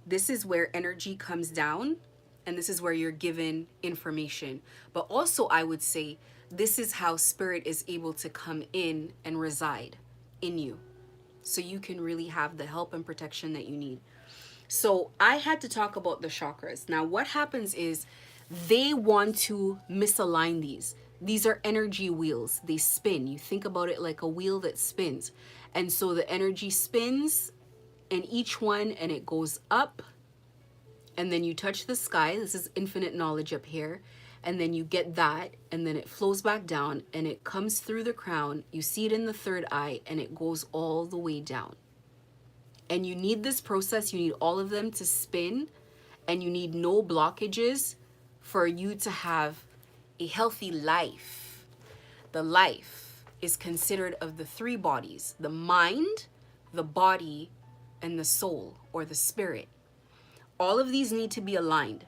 This is where energy comes down, and this is where you're given information. But also, I would say, this is how spirit is able to come in and reside in you, so you can really have the help and protection that you need. So I had to talk about the chakras. Now, what happens is they want to misalign these. These are energy wheels. They spin. You think about it like a wheel that spins. And so the energy spins, and each one, and it goes up, and then you touch the sky. This is infinite knowledge up here. And then you get that, and then it flows back down, and it comes through the crown. You see it in the third eye, and it goes all the way down. And you need this process. You need all of them to spin, and you need no blockages for you to have a healthy life. The life is considered of the three bodies: the mind, the body, and the soul, or the spirit. All of these need to be aligned.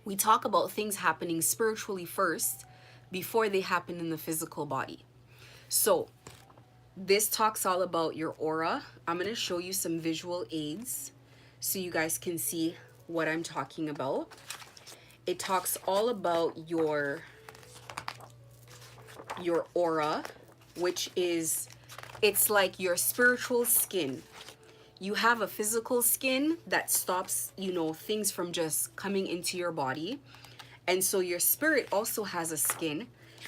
We talk about things happening spiritually first before they happen in the physical body. So this talks all about your aura. I'm going to show you some visual aids so you guys can see what I'm talking about. It talks all about your aura, which is, it's like your spiritual skin. You have a physical skin that stops, you know, things from just coming into your body. And so your spirit also has a skin.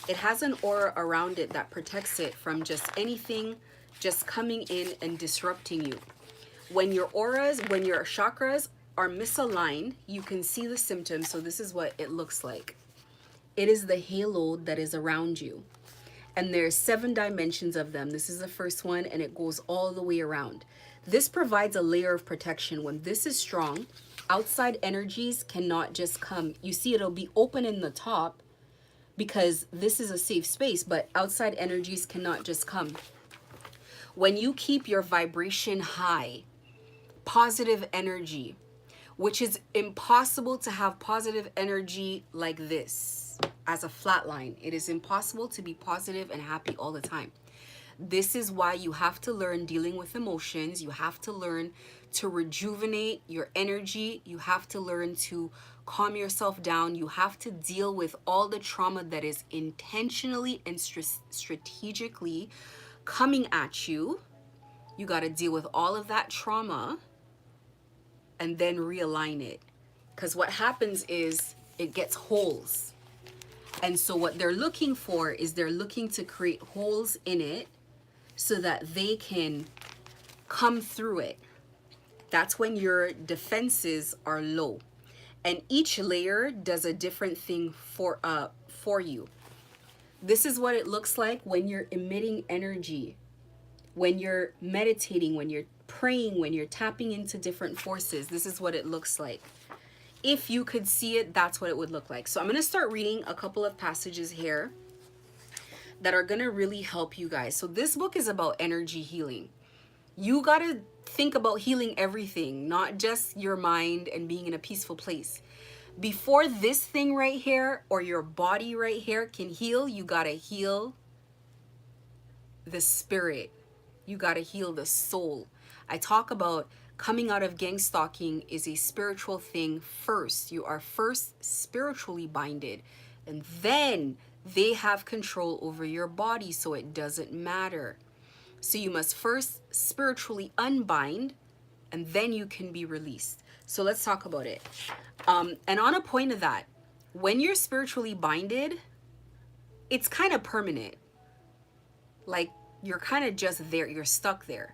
It has an aura around it that protects it from just anything just coming in and disrupting you. When your chakras are misaligned, you can see the symptoms. So this is what it looks like. It is the halo that is around you. And there's 7 dimensions of them. This is the first one, and it goes all the way around. This provides a layer of protection. When this is strong, outside energies cannot just come. You see, it'll be open in the top because this is a safe space, but outside energies cannot just come. When you keep your vibration high, positive energy, which is impossible to have positive energy like this as a flat line. It is impossible to be positive and happy all the time. This is why you have to learn dealing with emotions. You have to learn to rejuvenate your energy. You have to learn to calm yourself down. You have to deal with all the trauma that is intentionally and strategically coming at you. You got to deal with all of that trauma and then realign it. Because what happens is it gets holes. And so what they're looking for is they're looking to create holes in it so that they can come through it. That's when your defenses are low. And each layer does a different thing for you. This is what it looks like when you're emitting energy, when you're meditating, when you're praying, when you're tapping into different forces. This is what it looks like. If you could see it, that's what it would look like. So I'm going to start reading a couple of passages here that are going to really help you guys. So this book is about energy healing. You got to think about healing everything, not just your mind and being in a peaceful place. Before this thing right here or your body right here can heal, you got to heal the spirit. You got to heal the soul. I talk about coming out of gang stalking is a spiritual thing first. You are first spiritually binded, and then they have control over your body, so it doesn't matter. So you must first spiritually unbind, and then you can be released. So let's talk about it. And on a point of that, when you're spiritually binded, it's kind of permanent. Like you're kind of just there, you're stuck there.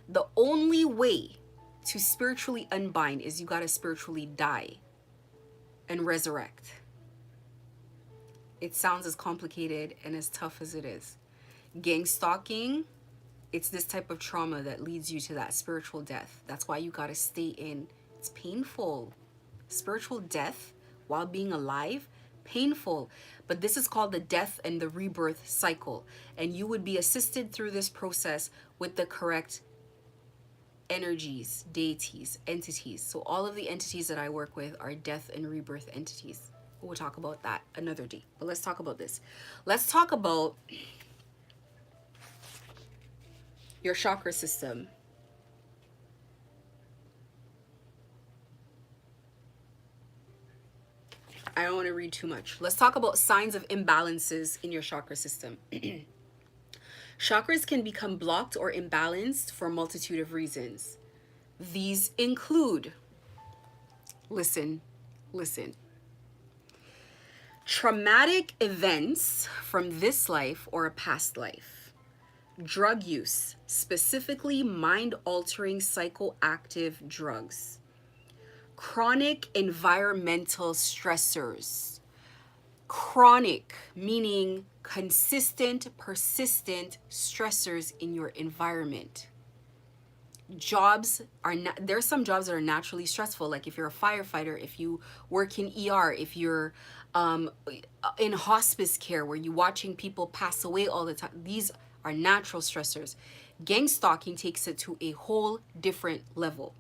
The only way to spiritually unbind is you got to spiritually die and resurrect. It sounds as complicated and as tough as it is. Gang stalking, it's this type of trauma that leads you to that spiritual death. That's why you got to stay in. It's painful. Spiritual death while being alive, painful. But this is called the death and the rebirth cycle. And you would be assisted through this process with the correct energies, deities, entities. So all of the entities that I work with are death and rebirth entities. We'll talk about that another day. But let's talk about this. Let's talk about your chakra system. I don't want to read too much. Let's talk about signs of imbalances in your chakra system. Chakras can become blocked or imbalanced for a multitude of reasons. These include, listen, traumatic events from this life or a past life, drug use, specifically mind-altering psychoactive drugs, chronic environmental stressors. Chronic meaning consistent, persistent stressors in your environment. Jobs are there's some jobs that are naturally stressful, like if you're a firefighter, if you work in ER, if you're in hospice care where you're watching people pass away all the time. These are natural stressors. Gang stalking takes it to a whole different level.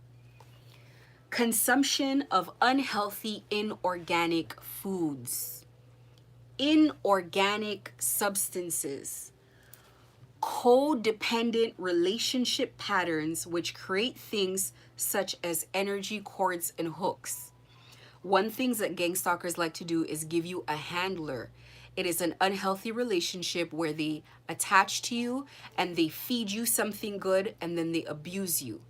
Consumption of unhealthy inorganic foods, inorganic substances, codependent relationship patterns which create things such as energy cords and hooks. One thing that gang stalkers like to do is give you a handler. It is an unhealthy relationship where they attach to you and they feed you something good and then they abuse you.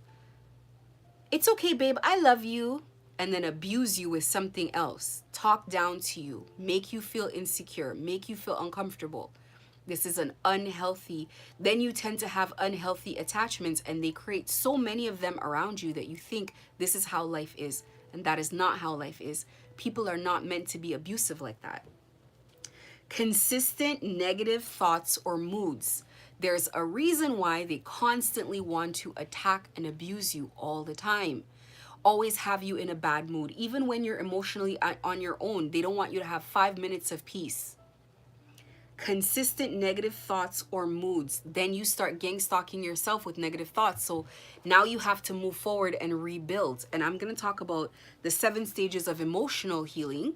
It's okay, babe, I love you. And then abuse you with something else. Talk down to you. Make you feel insecure. Make you feel uncomfortable. This is an unhealthy, then you tend to have unhealthy attachments and they create so many of them around you that you think this is how life is. And that is not how life is. People are not meant to be abusive like that. Consistent negative thoughts or moods. There's a reason why they constantly want to attack and abuse you all the time. Always have you in a bad mood. Even when you're emotionally on your own, they don't want you to have 5 minutes of peace. Consistent negative thoughts or moods. Then you start gang stalking yourself with negative thoughts. So now you have to move forward and rebuild. And I'm going to talk about the 7 stages of emotional healing.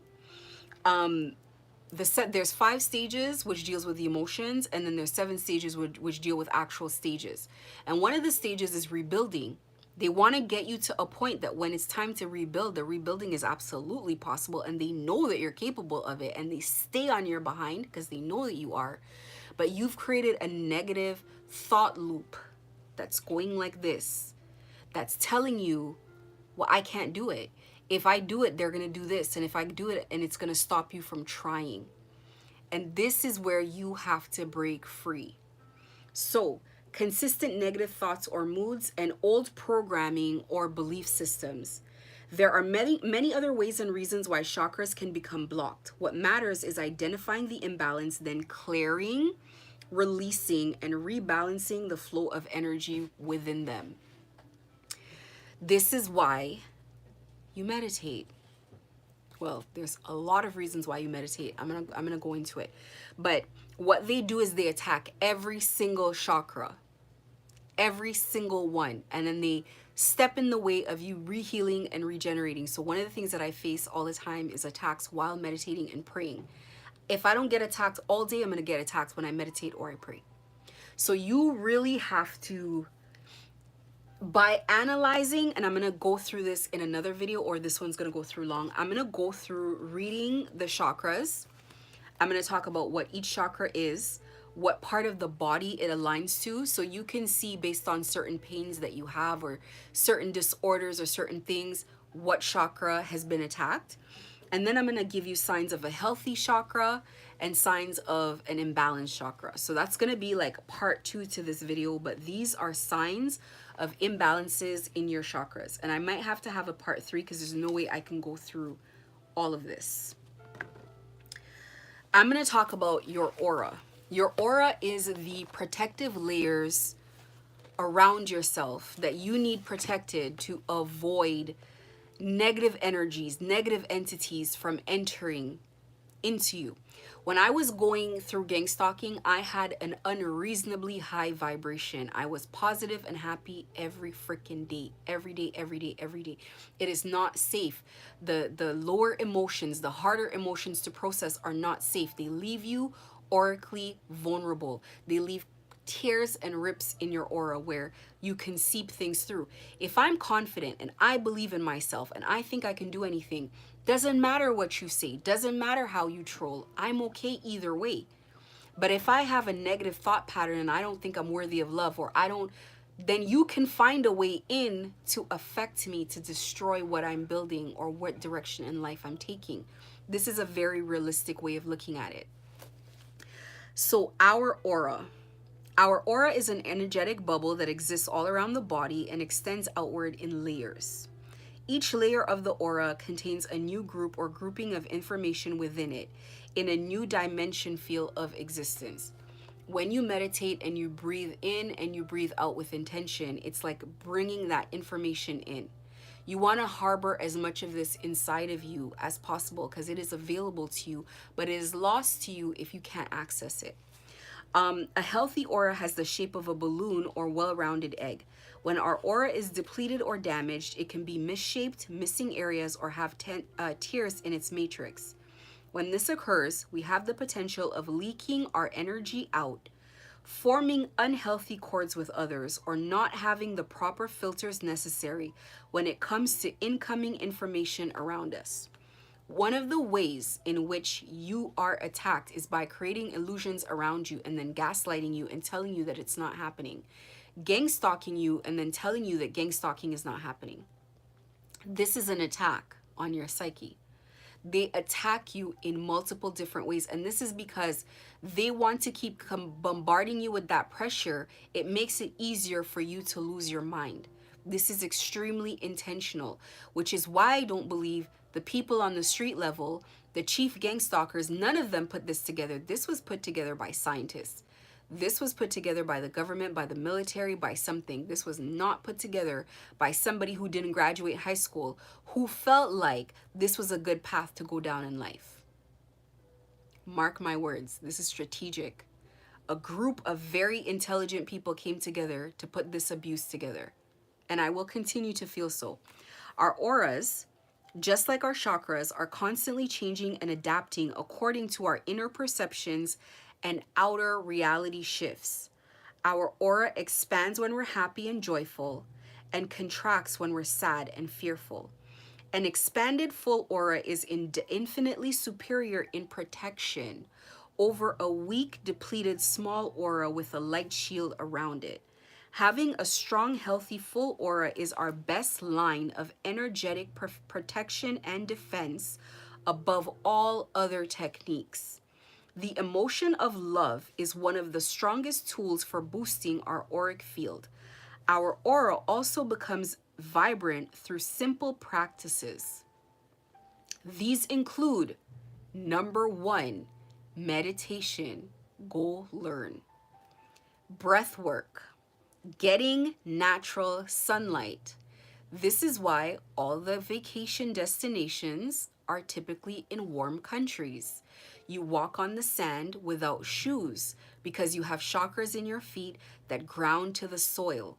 There's 5 stages which deals with the emotions, and then there's 7 stages which deal with actual stages. And one of the stages is rebuilding. They want to get you to a point that when it's time to rebuild, the rebuilding is absolutely possible, and they know that you're capable of it, and they stay on your behind because they know that you are. But you've created a negative thought loop that's going like this, that's telling you, well, I can't do it. If I do it, they're going to do this, and if I do it, and it's going to stop you from trying. And this is where you have to break free. So, consistent negative thoughts or moods and old programming or belief systems. There are many other ways and reasons why chakras can become blocked. What matters is identifying the imbalance, then clearing, releasing, and rebalancing the flow of energy within them. This is why you meditate. Well, there's a lot of reasons why you meditate. I'm gonna go into it. But what they do is they attack every single chakra, every single one, and then they step in the way of you rehealing and regenerating. So one of the things that I face all the time is attacks while meditating and praying. If I don't get attacked all day, I'm gonna get attacked when I meditate or I pray. So you really have to, by analyzing, and I'm going to go through this in another video, or this one's going to go through long. I'm going to go through reading the chakras. I'm going to talk about what each chakra is, what part of the body it aligns to, so you can see based on certain pains that you have or certain disorders or certain things, what chakra has been attacked. And then I'm going to give you signs of a healthy chakra and signs of an imbalanced chakra. So that's going to be like part 2 to this video, but these are signs of imbalances in your chakras. And I might have to have a part 3 because there's no way I can go through all of this. I'm going to talk about your aura. Your aura is the protective layers around yourself that you need protected to avoid negative energies, negative entities from entering into you. When I was going through gang stalking, I had an unreasonably high vibration. I was positive and happy every freaking day, every day, every day, every day. It is not safe. The lower emotions, the harder emotions to process are not safe. They leave you aurically vulnerable. They leave tears and rips in your aura where you can seep things through. If I'm confident and I believe in myself and I think I can do anything, doesn't matter what you say, doesn't matter how you troll, I'm okay either way. But if I have a negative thought pattern and I don't think I'm worthy of love, or I don't, then you can find a way in to affect me, to destroy what I'm building or what direction in life I'm taking. This is a very realistic way of looking at it. So our aura. Our aura is an energetic bubble that exists all around the body and extends outward in layers. Each layer of the aura contains a new group or grouping of information within it in a new dimension field of existence. When you meditate and you breathe in and you breathe out with intention, it's like bringing that information in. You want to harbor as much of this inside of you as possible because it is available to you, but it is lost to you if you can't access it. A healthy aura has the shape of a balloon or well-rounded egg. When our aura is depleted or damaged, it can be misshaped, missing areas, or have tears in its matrix. When this occurs, we have the potential of leaking our energy out, forming unhealthy cords with others, or not having the proper filters necessary when it comes to incoming information around us. One of the ways in which you are attacked is by creating illusions around you and then gaslighting you and telling you that it's not happening. Gang stalking you and then telling you that gang stalking is not happening. This is an attack on your psyche. They attack you in multiple different ways, and this is because they want to keep bombarding you with that pressure. It makes it easier for you to lose your mind. This is extremely intentional, which is why I don't believe the people on the street level, the chief gang stalkers, none of them put this together. This was put together by scientists. This was put together by the government, by the military, by something. This was not put together by somebody who didn't graduate high school, who felt like this was a good path to go down in life. Mark my words, this is strategic. A group of very intelligent people came together to put this abuse together. And I will continue to feel so. Our auras, just like our chakras, are constantly changing and adapting according to our inner perceptions and outer reality shifts. Our aura expands when we're happy and joyful, and contracts when we're sad and fearful. An expanded full aura is infinitely superior in protection over a weak, depleted small aura with a light shield around it. Having a strong, healthy, full aura is our best line of energetic protection and defense above all other techniques. The emotion of love is one of the strongest tools for boosting our auric field. Our aura also becomes vibrant through simple practices. These include, number 1, meditation. Go learn. Breath work. Getting natural sunlight. This is why all the vacation destinations are typically in warm countries. You walk on the sand without shoes because you have chakras in your feet that ground to the soil,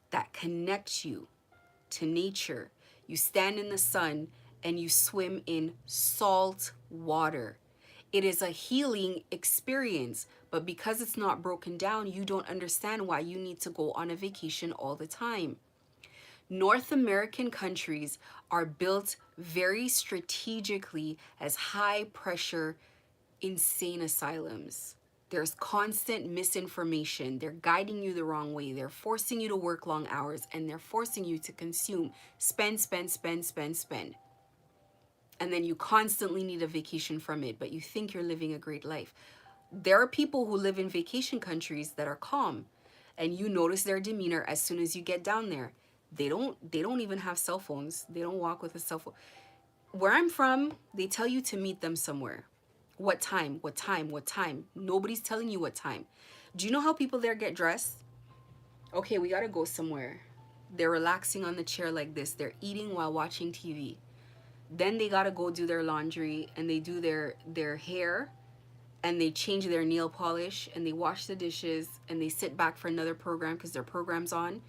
that connect you to nature. You stand in the sun and you swim in salt water. It is a healing experience, but because it's not broken down, you don't understand why you need to go on a vacation all the time. North American countries are built very strategically as high pressure insane asylums. There's constant misinformation. They're guiding you the wrong way. They're forcing you to work long hours, and they're forcing you to consume, spend. And then you constantly need a vacation from it, but you think you're living a great life. There are people who live in vacation countries that are calm, and you notice their demeanor as soon as you get down there. They don't even have cell phones. They don't walk with a cell phone. Where I'm from, they tell you to meet them somewhere. What time? What time? What time? Nobody's telling you what time. Do you know how people there get dressed? Okay, we gotta go somewhere. They're relaxing on the chair like this. They're eating while watching TV. Then they gotta go do their laundry, and they do their hair, and they change their nail polish, and they wash the dishes, and they sit back for another program because their program's on.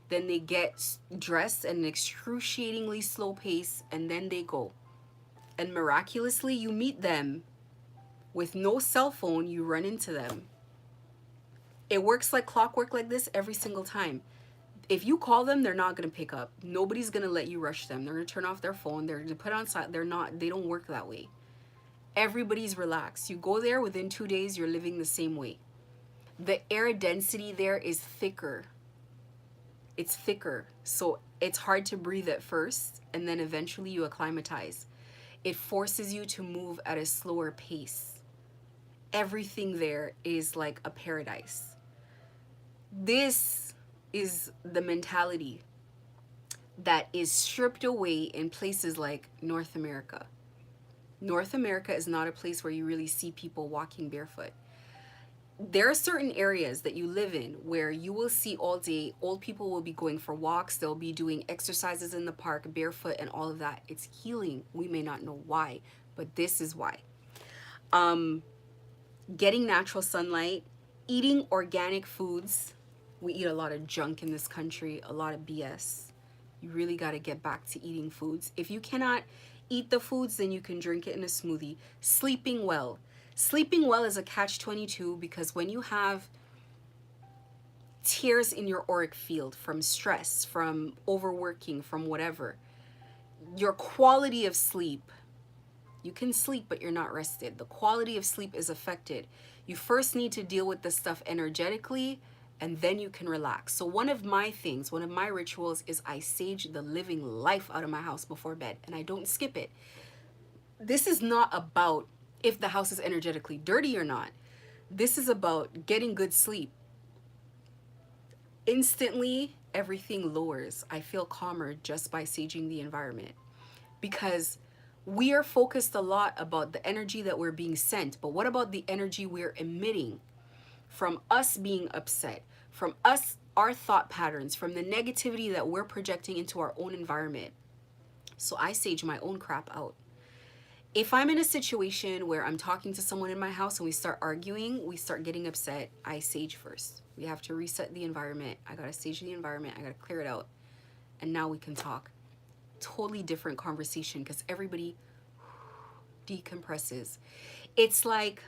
Then they get dressed at an excruciatingly slow pace, and then they go. And miraculously, you meet them with no cell phone. You run into them. It works like clockwork like this every single time. If you call them, they're not going to pick up. Nobody's going to let you rush them. They're going to turn off their phone. They're going to put on silent. They don't work that way. Everybody's relaxed. You go there, within 2 days, you're living the same way. The air density there is thicker. It's thicker. So it's hard to breathe at first, and then eventually you acclimatize. It forces you to move at a slower pace. Everything there is like a paradise. This is the mentality that is stripped away in places like North America. North America is not a place where you really see people walking barefoot. There are certain areas that you live in where you will see all day old people will be going for walks. They'll be doing exercises in the park barefoot and all of that. It's healing. We may not know why, but this is why. Getting natural sunlight, eating organic foods. We eat a lot of junk in this country, a lot of BS. You really got to get back to eating foods. If you cannot eat the foods, then you can drink it in a smoothie. Sleeping well. Sleeping well is a catch-22 because when you have tears in your auric field from stress, from overworking, from whatever. Your quality of sleep, you can sleep, but you're not rested. The quality of sleep is affected. You first need to deal with this stuff energetically, and then you can relax. So one of my things, one of my rituals is I sage the living life out of my house before bed, and I don't skip it. This is not about if the house is energetically dirty or not. This is about getting good sleep. Instantly, everything lowers. I feel calmer just by saging the environment, because we are focused a lot about the energy that we're being sent, but what about the energy we're emitting from us being upset, from us, our thought patterns, from the negativity that we're projecting into our own environment? So I sage my own crap out. If I'm in a situation where I'm talking to someone in my house and we start arguing, we start getting upset, I sage first. We have to reset the environment. I gotta sage the environment. I gotta clear it out. And now we can talk. Totally different conversation, because everybody decompresses. It's like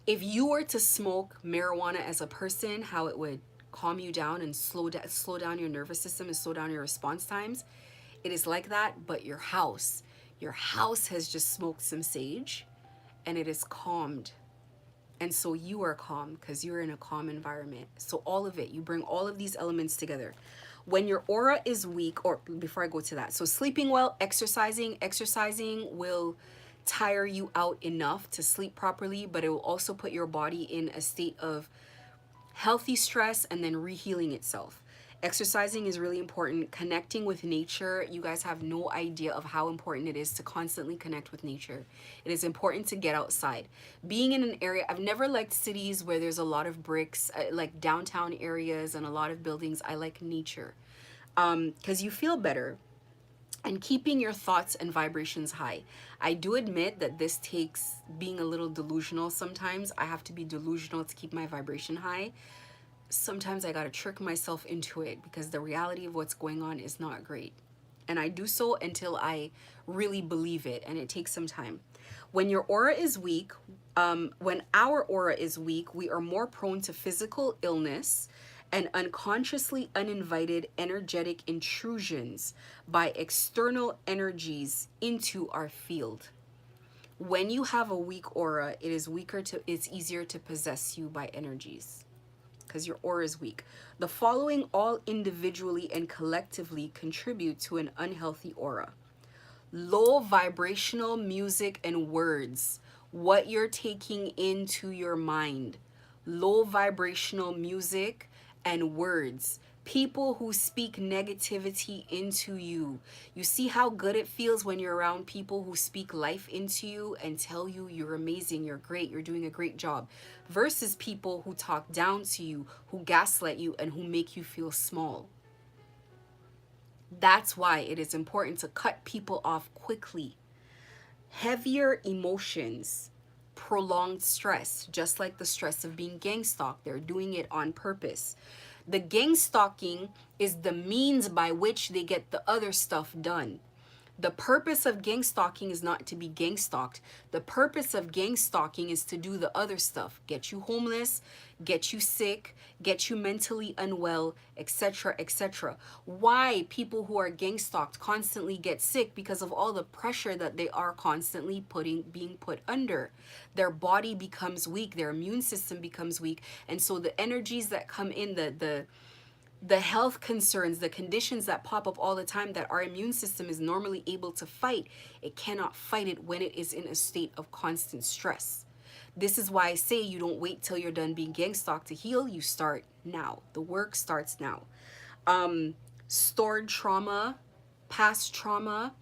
if you were to smoke marijuana as a person, how it would calm you down and slow down your nervous system and slow down your response times. It is like that, but your house has just smoked some sage and it is calmed. And so you are calm because you're in a calm environment. So all of it, you bring all of these elements together. When your aura is weak, or before I go to that, so sleeping well, exercising will tire you out enough to sleep properly, but it will also put your body in a state of healthy stress and then rehealing itself. Exercising is really important. Connecting with nature, you guys have no idea of how important it is to constantly connect with nature. It is important to get outside. Being in an area, I've never liked cities where there's a lot of bricks, like downtown areas and a lot of buildings. I like nature because you feel better. And keeping your thoughts and vibrations high. I do admit that this takes being a little delusional sometimes. I have to be delusional to keep my vibration high. Sometimes I gotta trick myself into it because the reality of what's going on is not great. And I do so until I really believe it, and it takes some time. When your aura is weak, when our aura is weak, we are more prone to physical illness and unconsciously uninvited energetic intrusions by external energies into our field. When you have a weak aura, it's easier to possess you by energies because your aura is weak. The following all individually and collectively contribute to an unhealthy aura. Low vibrational music and words, what you're taking into your mind. Low vibrational music and words. People who speak negativity into you. You see how good it feels when you're around people who speak life into you and tell you you're amazing, you're great, you're doing a great job, versus people who talk down to you, who gaslight you, and who make you feel small. That's why it is important to cut people off quickly. Heavier emotions, prolonged stress, just like the stress of being gang stalked. They're doing it on purpose. The gang stalking is the means by which they get the other stuff done. The purpose of gang stalking is not to be gang stalked. The purpose of gang stalking is to do the other stuff. Get you homeless, get you sick, get you mentally unwell, etc., etc. Why people who are gang stalked constantly get sick? Because of all the pressure that they are constantly being put under. Their body becomes weak, their immune system becomes weak, and so the energies that come in, the health concerns, the conditions that pop up all the time that our immune system is normally able to fight, it cannot fight it when it is in a state of constant stress. This is why I say you don't wait till you're done being gang stalked to heal. You start now. The work starts now. Stored trauma, past trauma,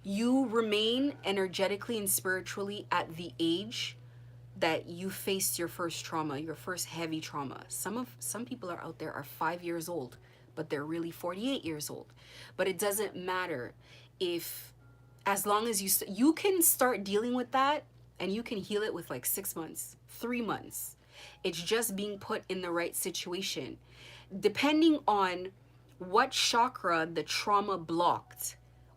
you remain energetically and spiritually at the age that you faced your first trauma, your first heavy trauma. Some people are out there are 5 years old, but they're really 48 years old. But it doesn't matter if, as long as you can start dealing with that, and you can heal it with like 6 months, 3 months. It's just being put in the right situation. Depending on what chakra the trauma blocked,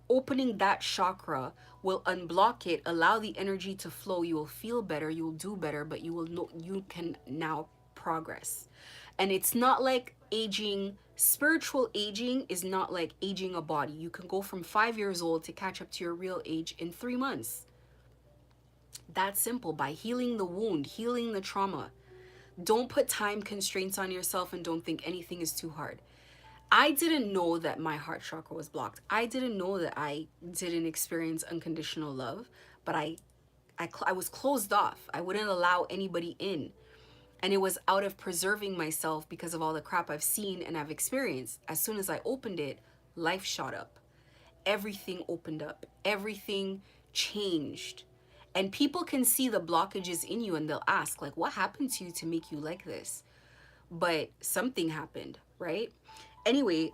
opening that chakra will unblock it, allow the energy to flow. You will feel better, you will do better, but you can now progress. And it's not like aging, spiritual aging is not like aging a body. You can go from 5 years old to catch up to your real age in 3 months. That simple, by healing the wound, healing the trauma. Don't put time constraints on yourself and don't think anything is too hard. I didn't know that my heart chakra was blocked. I didn't know that I didn't experience unconditional love, but I was closed off. I wouldn't allow anybody in. And it was out of preserving myself because of all the crap I've seen and I've experienced. As soon as I opened it, life shot up. Everything opened up. Everything changed. And people can see the blockages in you and they'll ask, like, what happened to you to make you like this? But something happened, right? Anyway,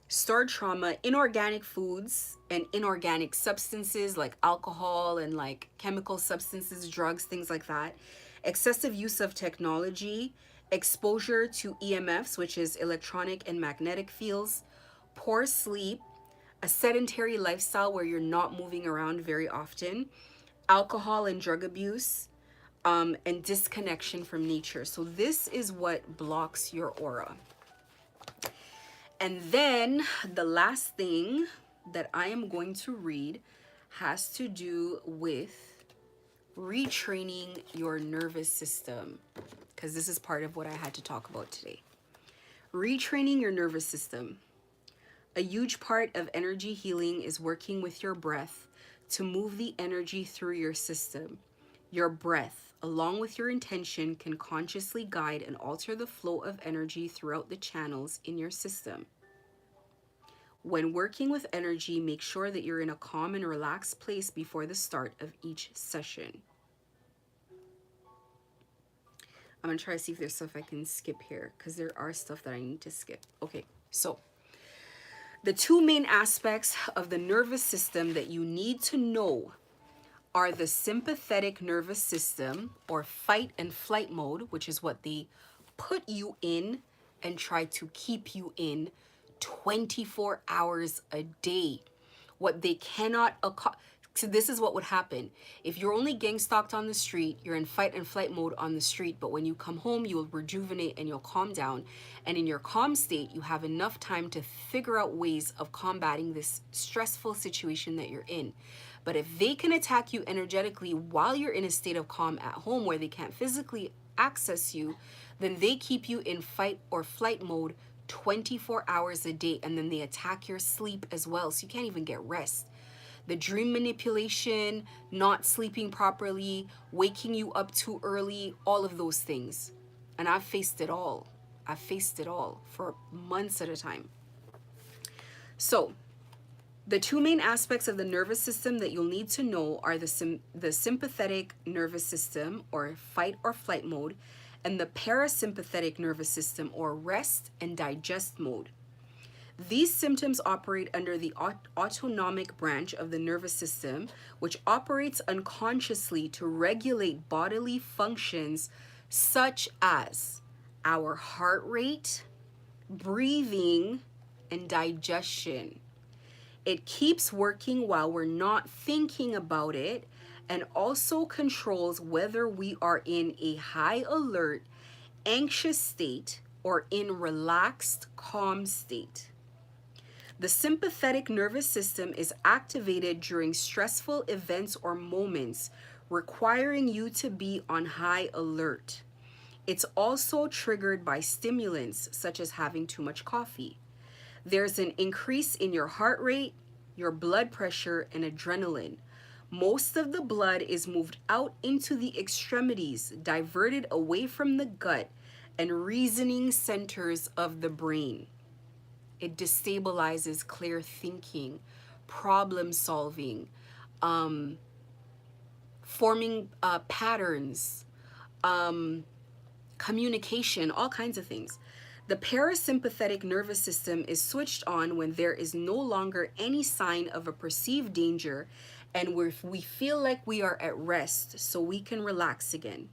stored trauma, inorganic foods and inorganic substances like alcohol and like chemical substances, drugs, things like that, excessive use of technology, exposure to EMFs, which is electronic and magnetic fields, poor sleep, a sedentary lifestyle where you're not moving around very often, alcohol and drug abuse, and disconnection from nature. So this is what blocks your aura. And then the last thing that I am going to read has to do with retraining your nervous system, because this is part of what I had to talk about today. Retraining your nervous system. A huge part of energy healing is working with your breath to move the energy through your system. Your breath, along with your intention, can consciously guide and alter the flow of energy throughout the channels in your system. When working with energy, make sure that you're in a calm and relaxed place before the start of each session. I'm going to try to see if there's stuff I can skip here, because there are stuff that I need to skip. Okay, so the two main aspects of the nervous system that you need to know are the sympathetic nervous system, or fight and flight mode, which is what they put you in and try to keep you in 24 hours a day. What they cannot so this is what would happen. If you're only gang stalked on the street, you're in fight and flight mode on the street, but when you come home, you'll rejuvenate and you'll calm down. And in your calm state, you have enough time to figure out ways of combating this stressful situation that you're in. But if they can attack you energetically while you're in a state of calm at home where they can't physically access you, then they keep you in fight or flight mode 24 hours a day, and then they attack your sleep as well, so you can't even get rest. The dream manipulation, not sleeping properly, waking you up too early, all of those things. And I've faced it all. I've faced it all for months at a time. So the two main aspects of the nervous system that you'll need to know are the sympathetic nervous system, or fight or flight mode, and the parasympathetic nervous system, or rest and digest mode. These symptoms operate under the autonomic branch of the nervous system, which operates unconsciously to regulate bodily functions such as our heart rate, breathing, and digestion. It keeps working while we're not thinking about it, and also controls whether we are in a high alert, anxious state, or in relaxed, calm state. The sympathetic nervous system is activated during stressful events or moments, requiring you to be on high alert. It's also triggered by stimulants such as having too much coffee. There's an increase in your heart rate, your blood pressure, and adrenaline. Most of the blood is moved out into the extremities, diverted away from the gut and reasoning centers of the brain. It destabilizes clear thinking, problem solving, forming patterns, communication, all kinds of things. The parasympathetic nervous system is switched on when there is no longer any sign of a perceived danger, and we feel like we are at rest, so we can relax again.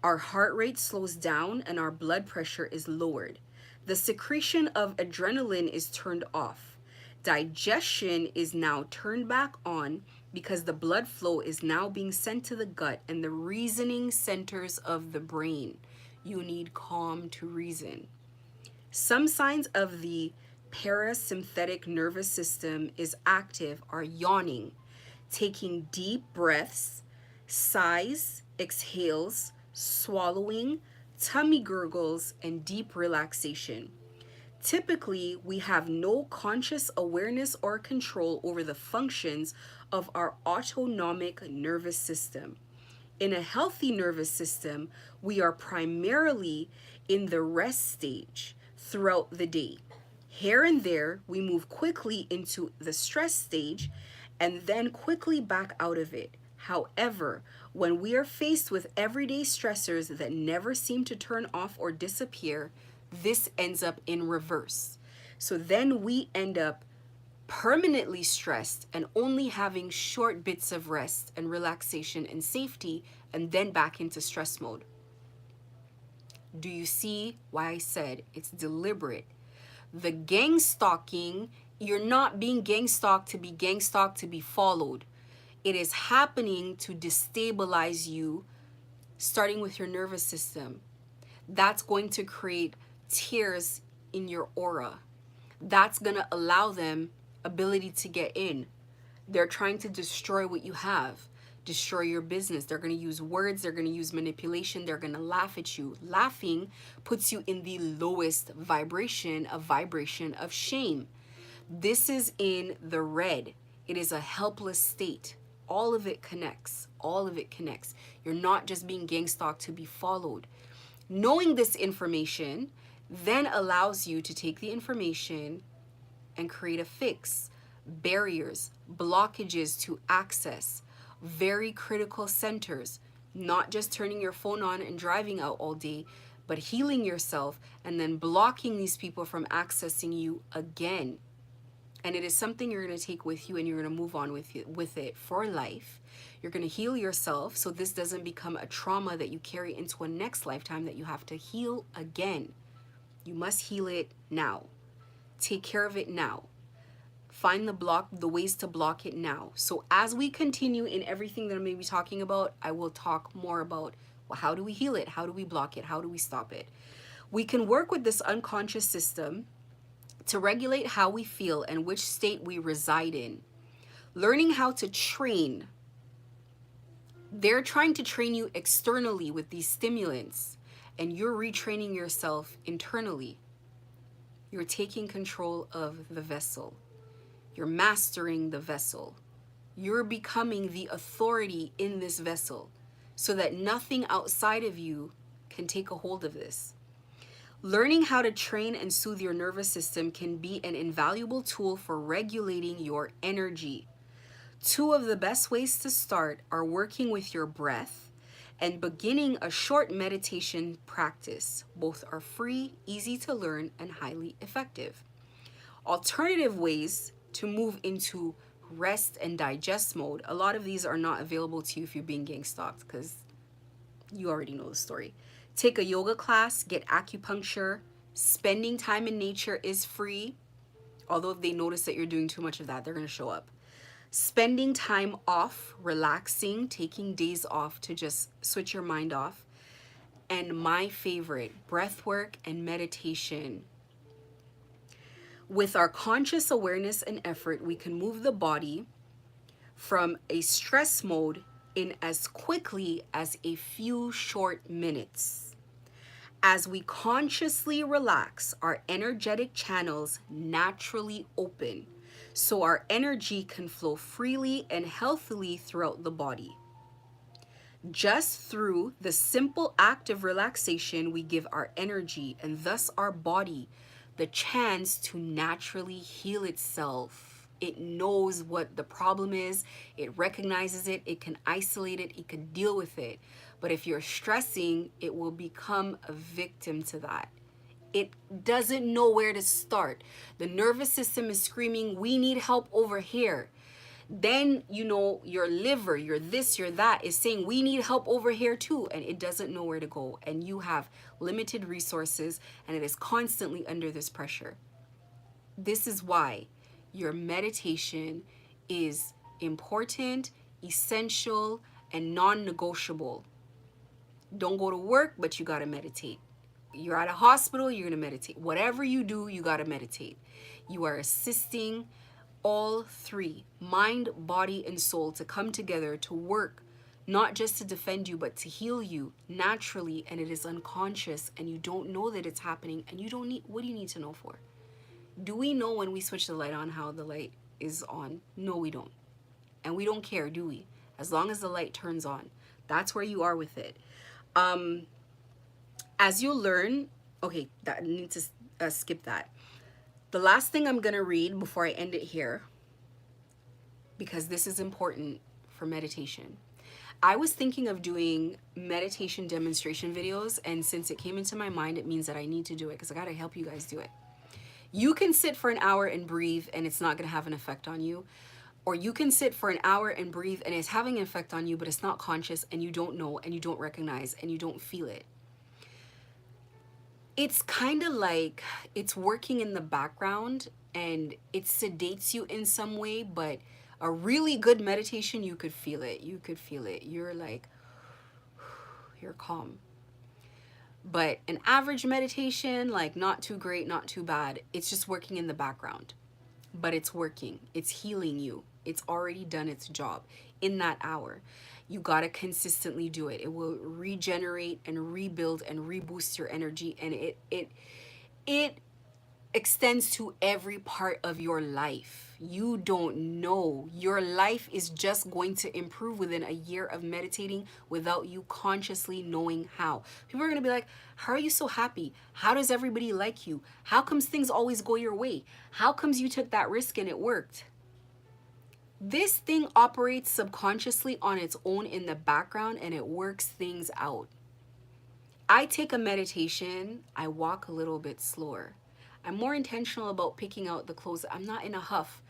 Our heart rate slows down and our blood pressure is lowered. The secretion of adrenaline is turned off. Digestion is now turned back on because the blood flow is now being sent to the gut and the reasoning centers of the brain. You need calm to reason. Some signs of the parasympathetic nervous system is active are yawning, taking deep breaths, sighs, exhales, swallowing, tummy gurgles, and deep relaxation. Typically, we have no conscious awareness or control over the functions of our autonomic nervous system. In a healthy nervous system, we are primarily in the rest stage throughout the day. Here and there, we move quickly into the stress stage and then quickly back out of it. However, when we are faced with everyday stressors that never seem to turn off or disappear, this ends up in reverse. So then we end up permanently stressed and only having short bits of rest and relaxation and safety, and then back into stress mode. Do you see why I said it's deliberate? The gang stalking, you're not being gang stalked to be gang stalked to be followed. It is happening to destabilize you, starting with your nervous system. That's going to create tears in your aura. That's going to allow them ability to get in. They're trying to destroy what you have, destroy your business. They're going to use words, they're going to use manipulation, they're going to laugh at you. Laughing puts you in the lowest vibration of shame. This is in the red. It is a helpless state. All of it connects. All of it connects. You're not just being gang stalked to be followed. Knowing this information then allows you to take the information and create a fix. Barriers, blockages to access, very critical centers, not just turning your phone on and driving out all day, but healing yourself and then blocking these people from accessing you again. And it is something you're going to take with you and you're going to move on with it for life. You're going to heal yourself so this doesn't become a trauma that you carry into a next lifetime that you have to heal again. You must heal it now. Take care of it now. Find the ways to block it now. So as we continue in everything that I'm going to be talking about, I will talk more about, well, how do we heal it? How do we block it? How do we stop it? We can work with this unconscious system to regulate how we feel and which state we reside in. Learning how to train. They're trying to train you externally with these stimulants, and you're retraining yourself internally. You're taking control of the vessel. You're mastering the vessel. You're becoming the authority in this vessel so that nothing outside of you can take a hold of this. Learning how to train and soothe your nervous system can be an invaluable tool for regulating your energy. Two of the best ways to start are working with your breath and beginning a short meditation practice. Both are free, easy to learn, and highly effective. Alternative ways to move into rest and digest mode. A lot of these are not available to you if you're being gang stalked because you already know the story. Take a yoga class, get acupuncture. Spending time in nature is free. Although if they notice that you're doing too much of that, they're going to show up. Spending time off, relaxing, taking days off to just switch your mind off. And my favorite, breath work and meditation. With our conscious awareness and effort, we can move the body from a stress mode in as quickly as a few short minutes. As we consciously relax, our energetic channels naturally open, so our energy can flow freely and healthily throughout the body. Just through the simple act of relaxation, we give our energy and thus our body the chance to naturally heal itself. It knows what the problem is, it recognizes it, it can isolate it, it can deal with it. But if you're stressing, it will become a victim to that. It doesn't know where to start. The nervous system is screaming, we need help over here. Then, your liver, your this, your that is saying, we need help over here too. And it doesn't know where to go. And you have limited resources and it is constantly under this pressure. This is why your meditation is important, essential, and non-negotiable. Don't go to work, but you gotta meditate. You're at a hospital, you're gonna meditate. Whatever you do, you gotta meditate. You are assisting all three, mind, body, and soul, to come together to work, not just to defend you, but to heal you naturally. And it is unconscious, and you don't know that it's happening. And you don't need, what do you need to know for? Do we know when we switch the light on how the light is on? No, we don't. And we don't care, do we? As long as the light turns on. That's where you are with it. As you learn, okay, that I need to skip that. The last thing I'm going to read before I end it here, because this is important for meditation. I was thinking of doing meditation demonstration videos, and since it came into my mind, it means that I need to do it because I got to help you guys do it. You can sit for an hour and breathe and it's not going to have an effect on you. Or you can sit for an hour and breathe and it's having an effect on you, but it's not conscious and you don't know and you don't recognize and you don't feel it. It's kind of like it's working in the background and it sedates you in some way, but a really good meditation, you could feel it. You could feel it. You're like, you're calm. But an average meditation, like not too great, not too bad, it's just working in the background. But it's working. It's healing you. It's already done its job in that hour. You got to consistently do it. It will regenerate and rebuild and reboost your energy, and it extends to every part of your life. You don't know. Your life is just going to improve within a year of meditating without you consciously knowing how. People are going to be like, how are you so happy? How does everybody like you? How comes things always go your way? How comes you took that risk and it worked? This thing operates subconsciously on its own in the background, and it works things out. I take a meditation, I walk a little bit slower. I'm more intentional about picking out the clothes. I'm not in a huff,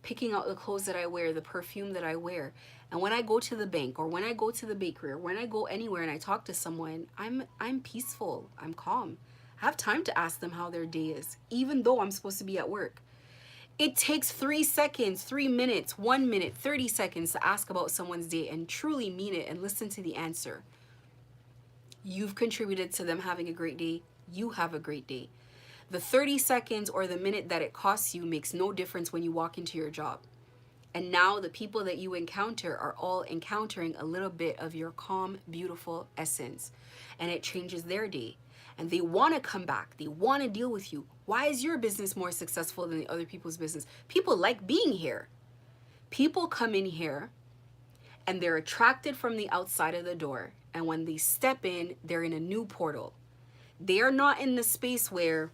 picking out the clothes that I wear, the perfume that I wear. And when I go to the bank or when I go to the bakery or when I go anywhere and I talk to someone, I'm peaceful, I'm calm. I have time to ask them how their day is, even though I'm supposed to be at work. It takes 3 seconds, 3 minutes, 1 minute, 30 seconds to ask about someone's day and truly mean it and listen to the answer. You've contributed to them having a great day. You have a great day. The 30 seconds or the minute that it costs you makes no difference when you walk into your job. And now the people that you encounter are all encountering a little bit of your calm, beautiful essence. And it changes their day. And they want to come back. They want to deal with you. Why is your business more successful than the other people's business? People like being here. People come in here and they're attracted from the outside of the door. And when they step in, they're in a new portal. They are not in the space where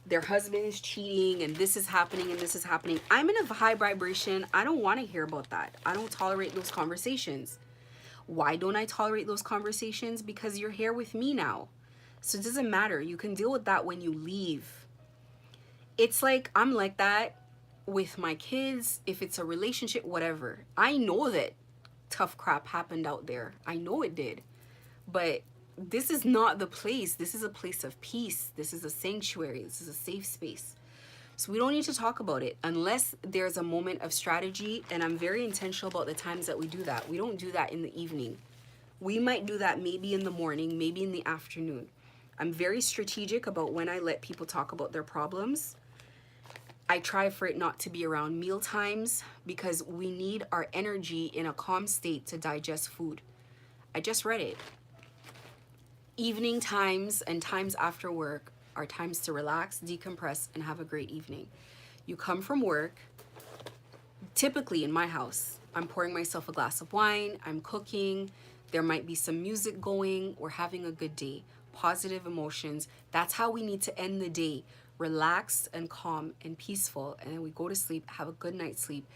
their husband is cheating and this is happening and this is happening. I'm in a high vibration. I don't want to hear about that. I don't tolerate those conversations. Why don't I tolerate those conversations? Because you're here with me now. So it doesn't matter. You can deal with that when you leave. It's like I'm like that with my kids. If it's a relationship, whatever. I know that tough crap happened out there. I know it did. But this is not the place. This is a place of peace. This is a sanctuary. This is a safe space. So we don't need to talk about it unless there's a moment of strategy. And I'm very intentional about the times that we do that. We don't do that in the evening. We might do that maybe in the morning, maybe in the afternoon. I'm very strategic about when I let people talk about their problems. I try for it not to be around meal times because we need our energy in a calm state to digest food. I just read it. Evening times and times after work are times to relax, decompress, and have a great evening. You come from work, typically in my house, I'm pouring myself a glass of wine, I'm cooking, there might be some music going, we're having a good day, positive emotions. That's how we need to end the day, relaxed and calm and peaceful, and then we go to sleep, have a good night's sleep.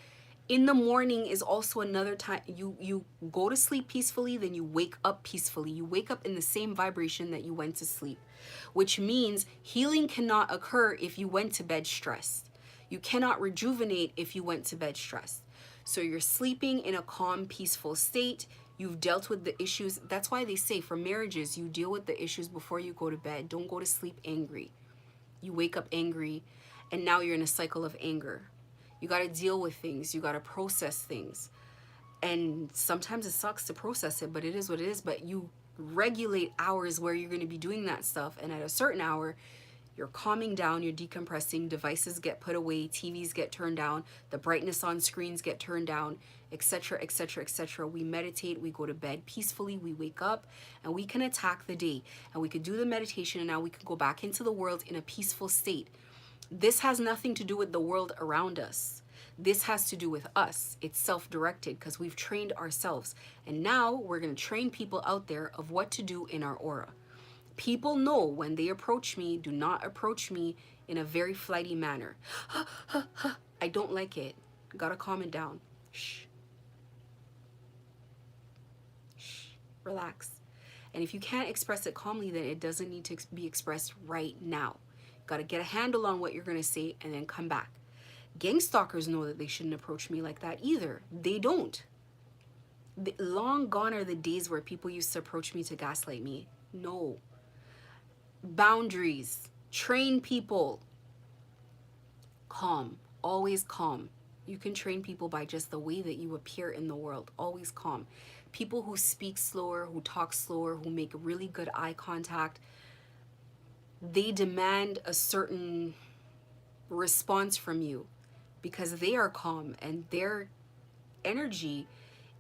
In the morning is also another time you go to sleep peacefully, then you wake up peacefully. You wake up in the same vibration that you went to sleep, which means healing cannot occur if you went to bed stressed. You cannot rejuvenate if you went to bed stressed. So you're sleeping in a calm, peaceful state. You've dealt with the issues. That's why they say for marriages, you deal with the issues before you go to bed. Don't go to sleep angry. You wake up angry, and now you're in a cycle of anger. You got to deal with things. You got to process things. And sometimes it sucks to process it, but it is what it is. But you regulate hours where you're going to be doing that stuff, and at a certain hour you're calming down, you're decompressing, devices get put away, TVs get turned down, the brightness on screens get turned down, etc., etc., etc. We meditate, we go to bed peacefully, we wake up, and we can attack the day, and we could do the meditation, and now we can go back into the world in a peaceful state. This has nothing to do with the world around us. This has to do with us. It's self-directed because we've trained ourselves. And now we're going to train people out there of what to do in our aura. People know when they approach me, do not approach me in a very flighty manner. I don't like it. Gotta calm it down. Shh. Shh. Relax. And if you can't express it calmly, then it doesn't need to be expressed right now. Gotta get a handle on what you're gonna say and then come back. Gang stalkers know that they shouldn't approach me like that either. They don't. Long gone are the days where people used to approach me to gaslight me. No. Boundaries. Train people. Calm. Always calm. You can train people by just the way that you appear in the world. Always calm. People who speak slower, who talk slower, who make really good eye contact, they demand a certain response from you because they are calm and their energy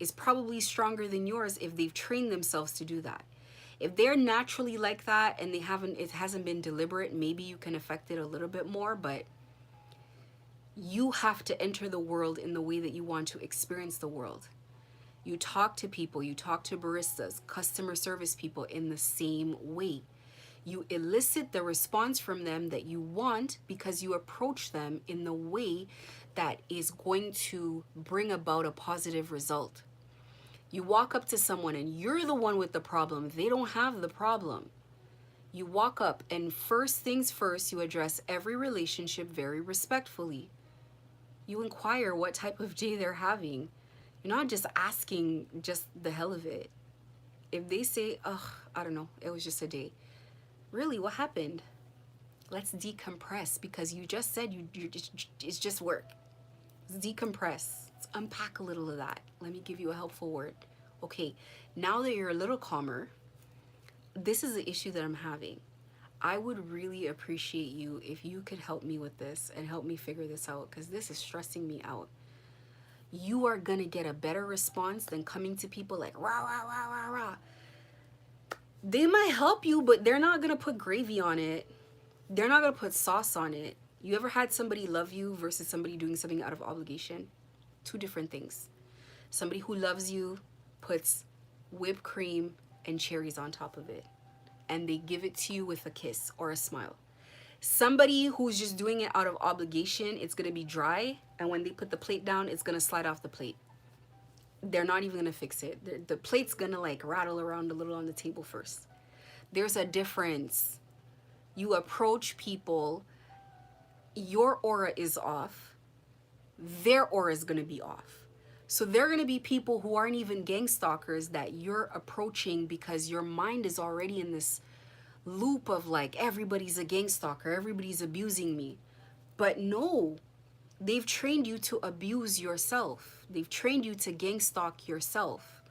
is probably stronger than yours if they've trained themselves to do that. If they're naturally like that and it hasn't been deliberate, maybe you can affect it a little bit more, but you have to enter the world in the way that you want to experience the world. You talk to people, you talk to baristas, customer service people in the same way. You elicit the response from them that you want because you approach them in the way that is going to bring about a positive result. You walk up to someone and you're the one with the problem. They don't have the problem. You walk up and first things first, you address every relationship very respectfully. You inquire what type of day they're having. You're not just asking just the hell of it. If they say, ugh, I don't know, it was just a day. Really, what happened? Let's decompress because you just said it's just work. Let's decompress. Let's unpack a little of that. Let me give you a helpful word. Okay, now that you're a little calmer, this is the issue that I'm having. I would really appreciate you if you could help me with this and help me figure this out because this is stressing me out. You are going to get a better response than coming to people like, rah, rah, rah, rah, rah. They might help you, but they're not going to put gravy on it. They're not going to put sauce on it. You ever had somebody love you versus somebody doing something out of obligation? Two different things. Somebody who loves you puts whipped cream and cherries on top of it, and they give it to you with a kiss or a smile. Somebody who's just doing it out of obligation, it's going to be dry, and when they put the plate down, it's going to slide off the plate. They're not even going to fix it. The plate's going to like rattle around a little on the table first. There's a difference. You approach people, your aura is off, their aura is going to be off. So there are going to be people who aren't even gang stalkers that you're approaching because your mind is already in this loop of like, everybody's a gang stalker, everybody's abusing me. But no, they've trained you to abuse yourself. They've trained you to gang stalk yourself.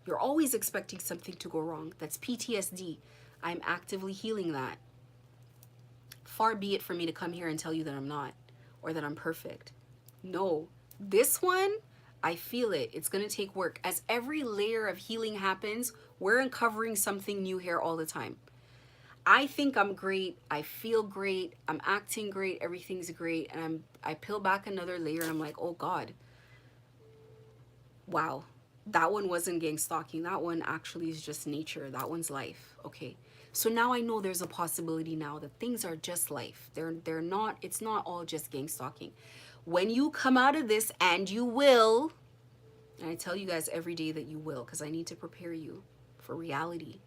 You're always expecting something to go wrong. That's PTSD. I'm actively healing that. Far be it for me to come here and tell you that I'm not or that I'm perfect. No, this one, I feel it. It's going to take work. As every layer of healing happens, we're uncovering something new here all the time. I think I'm great. I feel great. I'm acting great. Everything's great. And I peel back another layer and I'm like, oh God. Wow. That one wasn't gang stalking. That one actually is just nature. That one's life. Okay. So now I know there's a possibility now that things are just life. They're not, it's not all just gang stalking. When you come out of this, and you will, and I tell you guys every day that you will, because I need to prepare you for reality.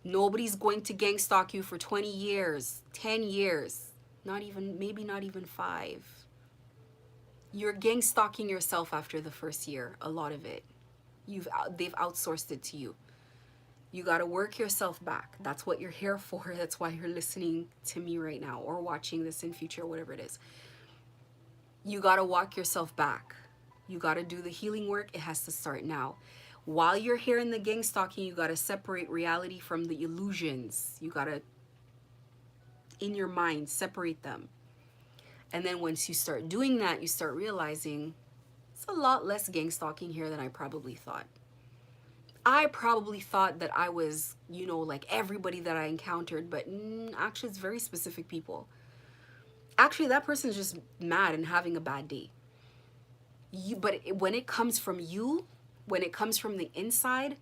Nobody's going to gang stalk you for 20 years, 10 years, not even, maybe not even 5. You're gang stalking yourself after the first year, a lot of it. They've outsourced it to you. You got to work yourself back. That's what you're here for. That's why you're listening to me right now or watching this in future, whatever it is. You got to walk yourself back. You got to do the healing work. It has to start now. While you're here in the gang stalking, you got to separate reality from the illusions. You got to, in your mind, separate them. And then once you start doing that, you start realizing it's a lot less gang stalking here than I probably thought. I probably thought that I was, you know, like everybody that I encountered, but actually it's very specific people. Actually, that person is just mad and having a bad day. But when it comes from you, when it comes from the inside,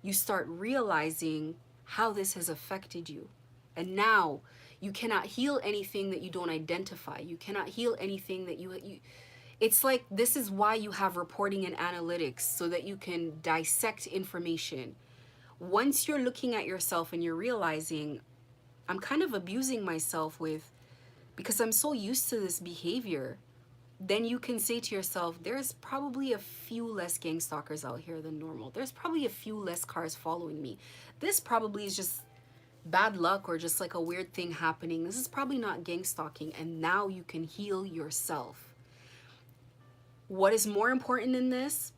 you start realizing how this has affected you. And now you cannot heal anything that you don't identify. You cannot heal anything that you it's like, this is why you have reporting and analytics, so that you can dissect information. Once you're looking at yourself and you're realizing, I'm kind of abusing myself because I'm so used to this behavior, then you can say to yourself, there's probably a few less gang stalkers out here than normal. There's probably a few less cars following me. This probably is just bad luck or just like a weird thing happening. This is probably not gang stalking. And now you can heal yourself. What is more important in this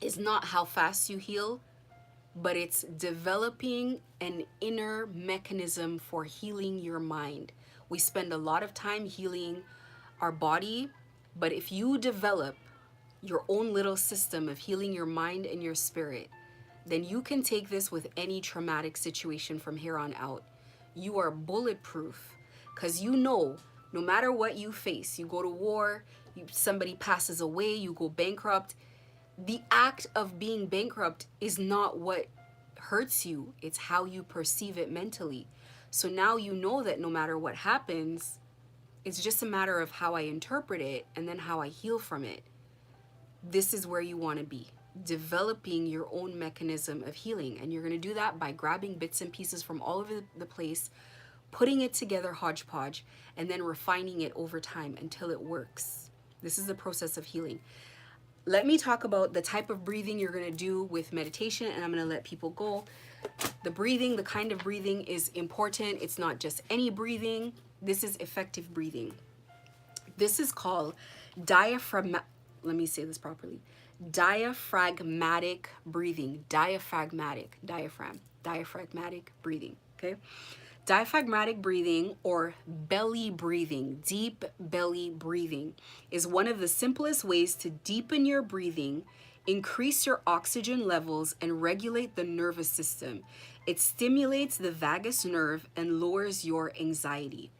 is not how fast you heal, but it's developing an inner mechanism for healing your mind. We spend a lot of time healing our body, but if you develop your own little system of healing your mind and your spirit, then you can take this with any traumatic situation from here on out. You are bulletproof, because you know, no matter what you face, you go to war, somebody passes away, you go bankrupt, the act of being bankrupt is not what hurts you, it's how you perceive it mentally. So now you know that no matter what happens, it's just a matter of how I interpret it and then how I heal from it. This is where you want to be, developing your own mechanism of healing. And you're going to do that by grabbing bits and pieces from all over the place, putting it together hodgepodge, and then refining it over time until it works. This is the process of healing. Let me talk about the type of breathing you're going to do with meditation, and I'm going to let people go. The breathing, the kind of breathing is important. It's not just any breathing. This is effective breathing. This is called diaphragmatic breathing. Diaphragmatic breathing, okay? Diaphragmatic breathing, or belly breathing, deep belly breathing, is one of the simplest ways to deepen your breathing, increase your oxygen levels, and regulate the nervous system. It stimulates the vagus nerve and lowers your anxiety.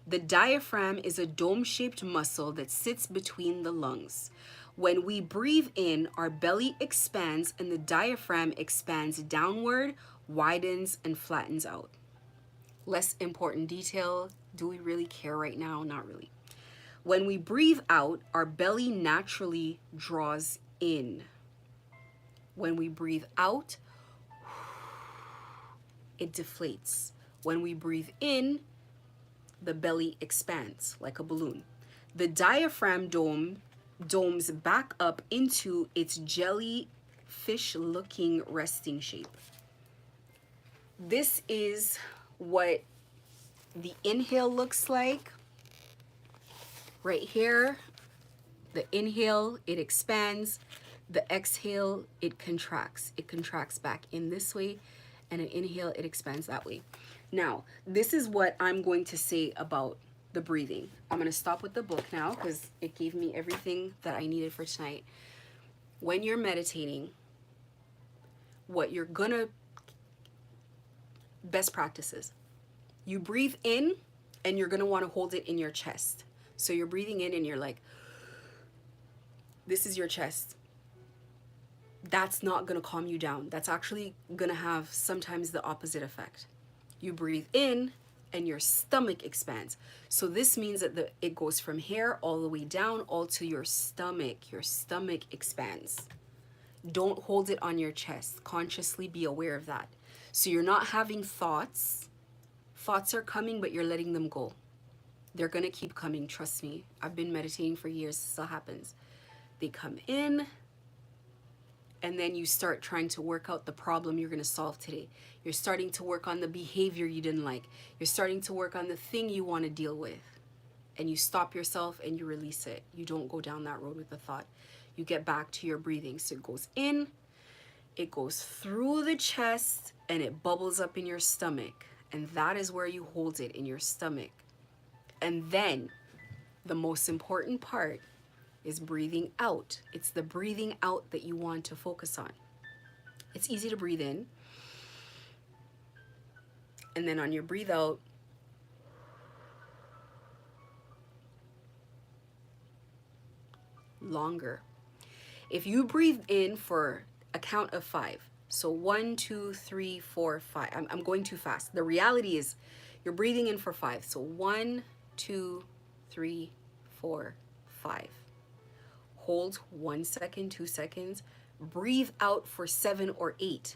The diaphragm is a dome-shaped muscle that sits between the lungs. When we breathe in, our belly expands and the diaphragm expands downward, widens, and flattens out. Less important detail. Do we really care right now? Not really. When we breathe out, our belly naturally draws in. When we breathe out, it deflates. When we breathe in, the belly expands like a balloon. The diaphragm domes back up into its jellyfish-looking resting shape. This is what the inhale looks like. Right here, the inhale, it expands. The exhale, it contracts. It contracts back in this way, and an inhale, it expands that way. Now, this is what I'm going to say about the breathing. I'm going to stop with the book now because it gave me everything that I needed for tonight. When you're meditating, what you're gonna, best practices, you breathe in and you're gonna want to hold it in your chest. So you're breathing in and you're like, this is your chest. That's not gonna calm you down. That's actually gonna have sometimes the opposite effect. You breathe in and your stomach expands. So this means that it goes from here all the way down, all to your stomach. Your stomach expands. Don't hold it on your chest. Consciously be aware of that. So you're not having thoughts. Thoughts are coming, but you're letting them go. They're gonna keep coming, trust me. I've been meditating for years, this still happens. They come in, and then you start trying to work out the problem you're gonna solve today. You're starting to work on the behavior you didn't like. You're starting to work on the thing you wanna deal with. And you stop yourself and you release it. You don't go down that road with the thought. You get back to your breathing. So it goes in, It goes through the chest and it bubbles up in your stomach. And that is where you hold it, in your stomach. And then the most important part is breathing out. It's the breathing out that you want to focus on. It's easy to breathe in. And then on your breathe out, longer. If you breathe in for a count of 5, so 1, 2, 3, 4, 5. I'm going too fast. The reality is you're breathing in for 5. So 1, 2, 3, 4, 5. Hold 1 second, 2 seconds. Breathe out for 7 or 8.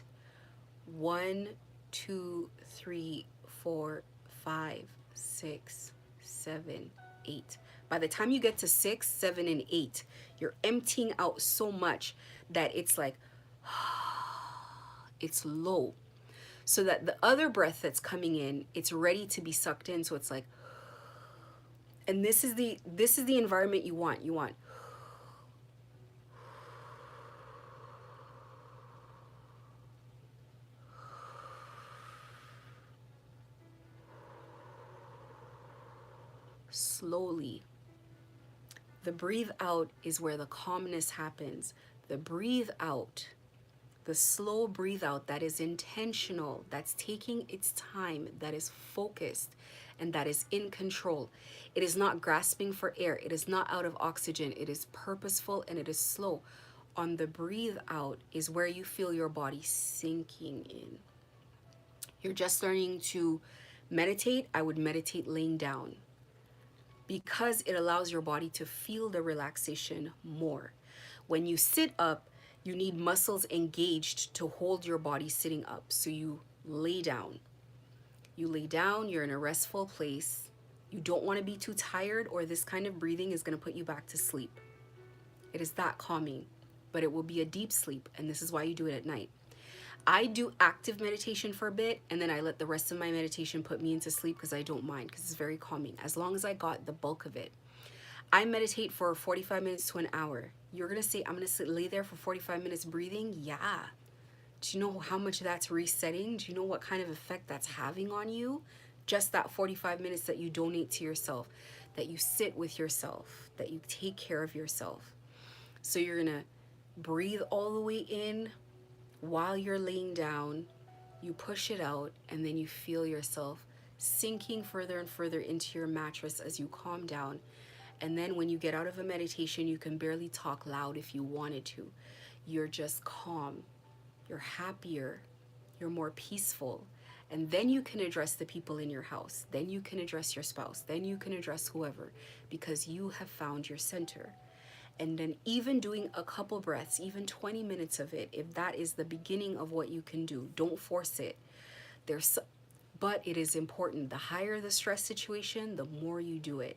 1, 2, 3, 4, 5, 6, 7, 8. By the time you get to 6, 7, and 8, you're emptying out so much that it's like, it's low. So that the other breath that's coming in, it's ready to be sucked in. So it's like, and this is the environment you want. You want slowly. The breathe out is where the calmness happens. The breathe out, the slow breathe out that is intentional, that's taking its time, that is focused, and that is in control. It is not grasping for air. It is not out of oxygen. It is purposeful and it is slow. On the breathe out is where you feel your body sinking in. You're just learning to meditate. I would meditate laying down, because it allows your body to feel the relaxation more. When you sit up, you need muscles engaged to hold your body sitting up. So you lay down. You lay down, you're in a restful place. You don't want to be too tired, or this kind of breathing is going to put you back to sleep. It is that calming, but it will be a deep sleep, and this is why you do it at night. I do active meditation for a bit, and then I let the rest of my meditation put me into sleep because I don't mind, because it's very calming, as long as I got the bulk of it. I meditate for 45 minutes to an hour. You're going to say, I'm going to lay there for 45 minutes breathing? Yeah. Do you know how much that's resetting? Do you know what kind of effect that's having on you? Just that 45 minutes that you donate to yourself, that you sit with yourself, that you take care of yourself. So you're going to breathe all the way in. While you're laying down, you push it out, and then you feel yourself sinking further and further into your mattress as you calm down. And then when you get out of a meditation, you can barely talk loud if you wanted to. You're just calm. You're happier. You're more peaceful. And then you can address the people in your house. Then you can address your spouse. Then you can address whoever, because you have found your center. And then even doing a couple breaths, even 20 minutes of it, if that is the beginning of what you can do, don't force it. But it is important. The higher the stress situation, the more you do it.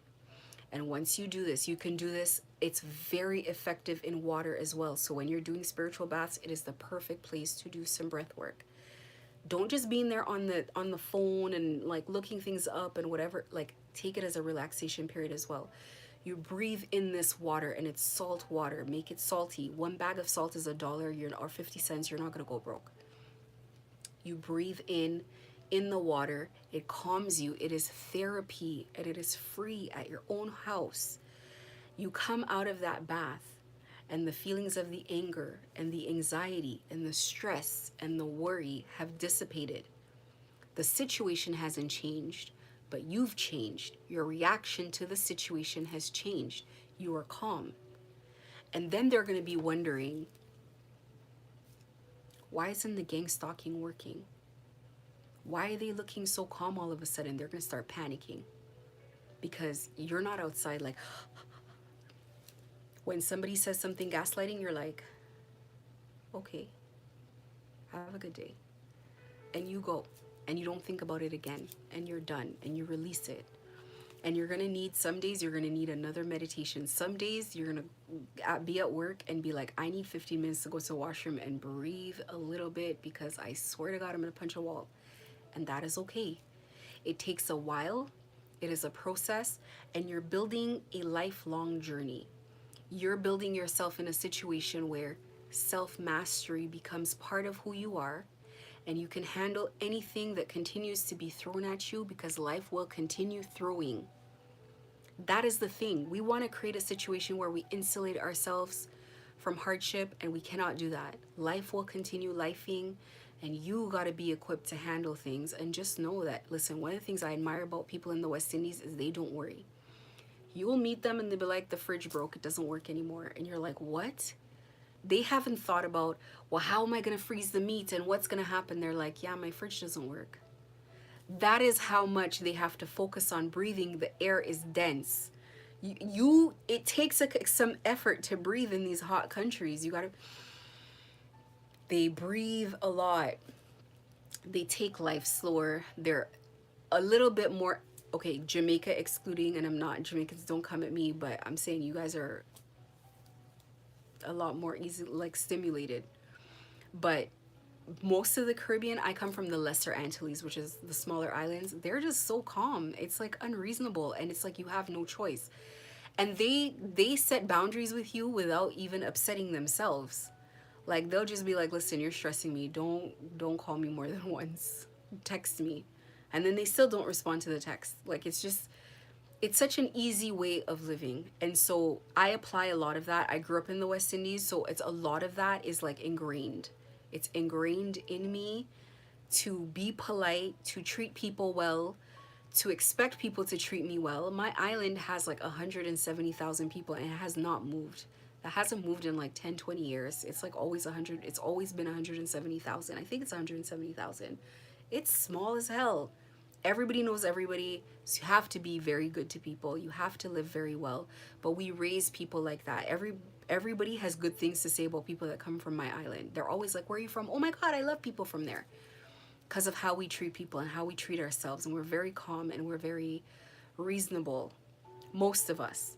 And once you do this, you can do this. It's very effective in water as well. So when you're doing spiritual baths, it is the perfect place to do some breath work. Don't just be in there on the phone and like looking things up and whatever. Like, take it as a relaxation period as well. You breathe in this water, and it's salt water. Make it salty. 1 bag of salt is $1 or 50 cents. You're not going to go broke. You breathe in the water. It calms you. It is therapy, and it is free at your own house. You come out of that bath, and the feelings of the anger and the anxiety and the stress and the worry have dissipated. The situation hasn't changed, but you've changed. Your reaction to the situation has changed. You are calm. And then they're going to be wondering, why isn't the gang stalking working? Why are they looking so calm all of a sudden? They're going to start panicking because you're not outside like, when somebody says something gaslighting, you're like, okay, have a good day. And you go, and you don't think about it again, and you're done, and you release it. And you're gonna need, some days you're gonna need another meditation. Some days you're gonna be at work and be like, I need 15 minutes to go to the washroom and breathe a little bit, because I swear to God, I'm gonna punch a wall. And that is okay. It takes a while, it is a process, and you're building a lifelong journey. You're building yourself in a situation where self-mastery becomes part of who you are, and you can handle anything that continues to be thrown at you, because life will continue throwing. That is the thing. We want to create a situation where we insulate ourselves from hardship, and we cannot do that. Life will continue lifing, and you got to be equipped to handle things. And just know that, listen, one of the things I admire about people in the West Indies is they don't worry. You will meet them and they'll be like, the fridge broke, it doesn't work anymore. And you're like, what? They haven't thought about, well, how am I going to freeze the meat and what's going to happen? They're like, yeah, my fridge doesn't work. That is how much they have to focus on breathing. The air is dense. It takes some effort to breathe in these hot countries. They breathe a lot. They take life slower. They're a little bit more, okay, Jamaica excluding, and I'm not, Jamaicans don't come at me, but I'm saying you guys are a lot more easy, like stimulated. But most of the Caribbean, I come from the Lesser Antilles, which is the smaller islands. They're just so calm. It's like unreasonable, and it's like you have no choice. And they set boundaries with you without even upsetting themselves. Like they'll just be like, listen, you're stressing me. Don't call me more than once. Text me. And then they still don't respond to the text. Like it's such an easy way of living. And so I apply a lot of that. I grew up in the West Indies, so it's a lot of that is like ingrained. It's ingrained in me to be polite, to treat people well, to expect people to treat me well. My island has like 170,000 people, and it has not moved. That hasn't moved in like 10, 20 years. It's like always 100. It's always been 170,000. I think it's 170,000. It's small as hell. Everybody knows everybody. So you have to be very good to people. You have to live very well. But we raise people like that. Everybody has good things to say about people that come from my island. They're always like, where are you from? Oh my God, I love people from there. Because of how we treat people and how we treat ourselves. And we're very calm and we're very reasonable. Most of us.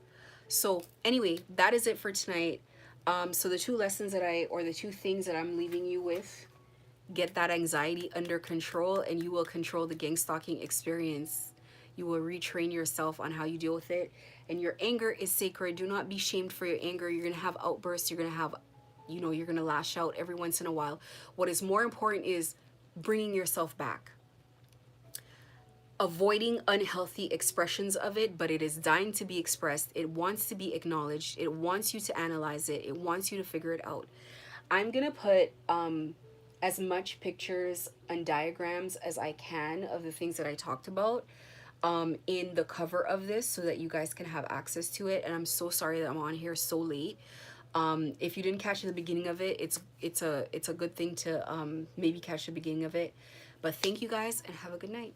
So anyway, that is it for tonight. So the two lessons or the two things that I'm leaving you with: get that anxiety under control, and you will control the gang stalking experience. You will retrain yourself on how you deal with it. And your anger is sacred. Do not be shamed for your anger. You're going to have outbursts. You're going to have, you're going to lash out every once in a while. What is more important is bringing yourself back. Avoiding unhealthy expressions of it, but it is dying to be expressed. It wants to be acknowledged. It wants you to analyze it. It wants you to figure it out. I'm going to put as much pictures and diagrams as I can of the things that I talked about in the cover of this, so that you guys can have access to it. And I'm so sorry that I'm on here so late. If you didn't catch the beginning of it, it's a good thing to maybe catch the beginning of it. But thank you guys, and have a good night.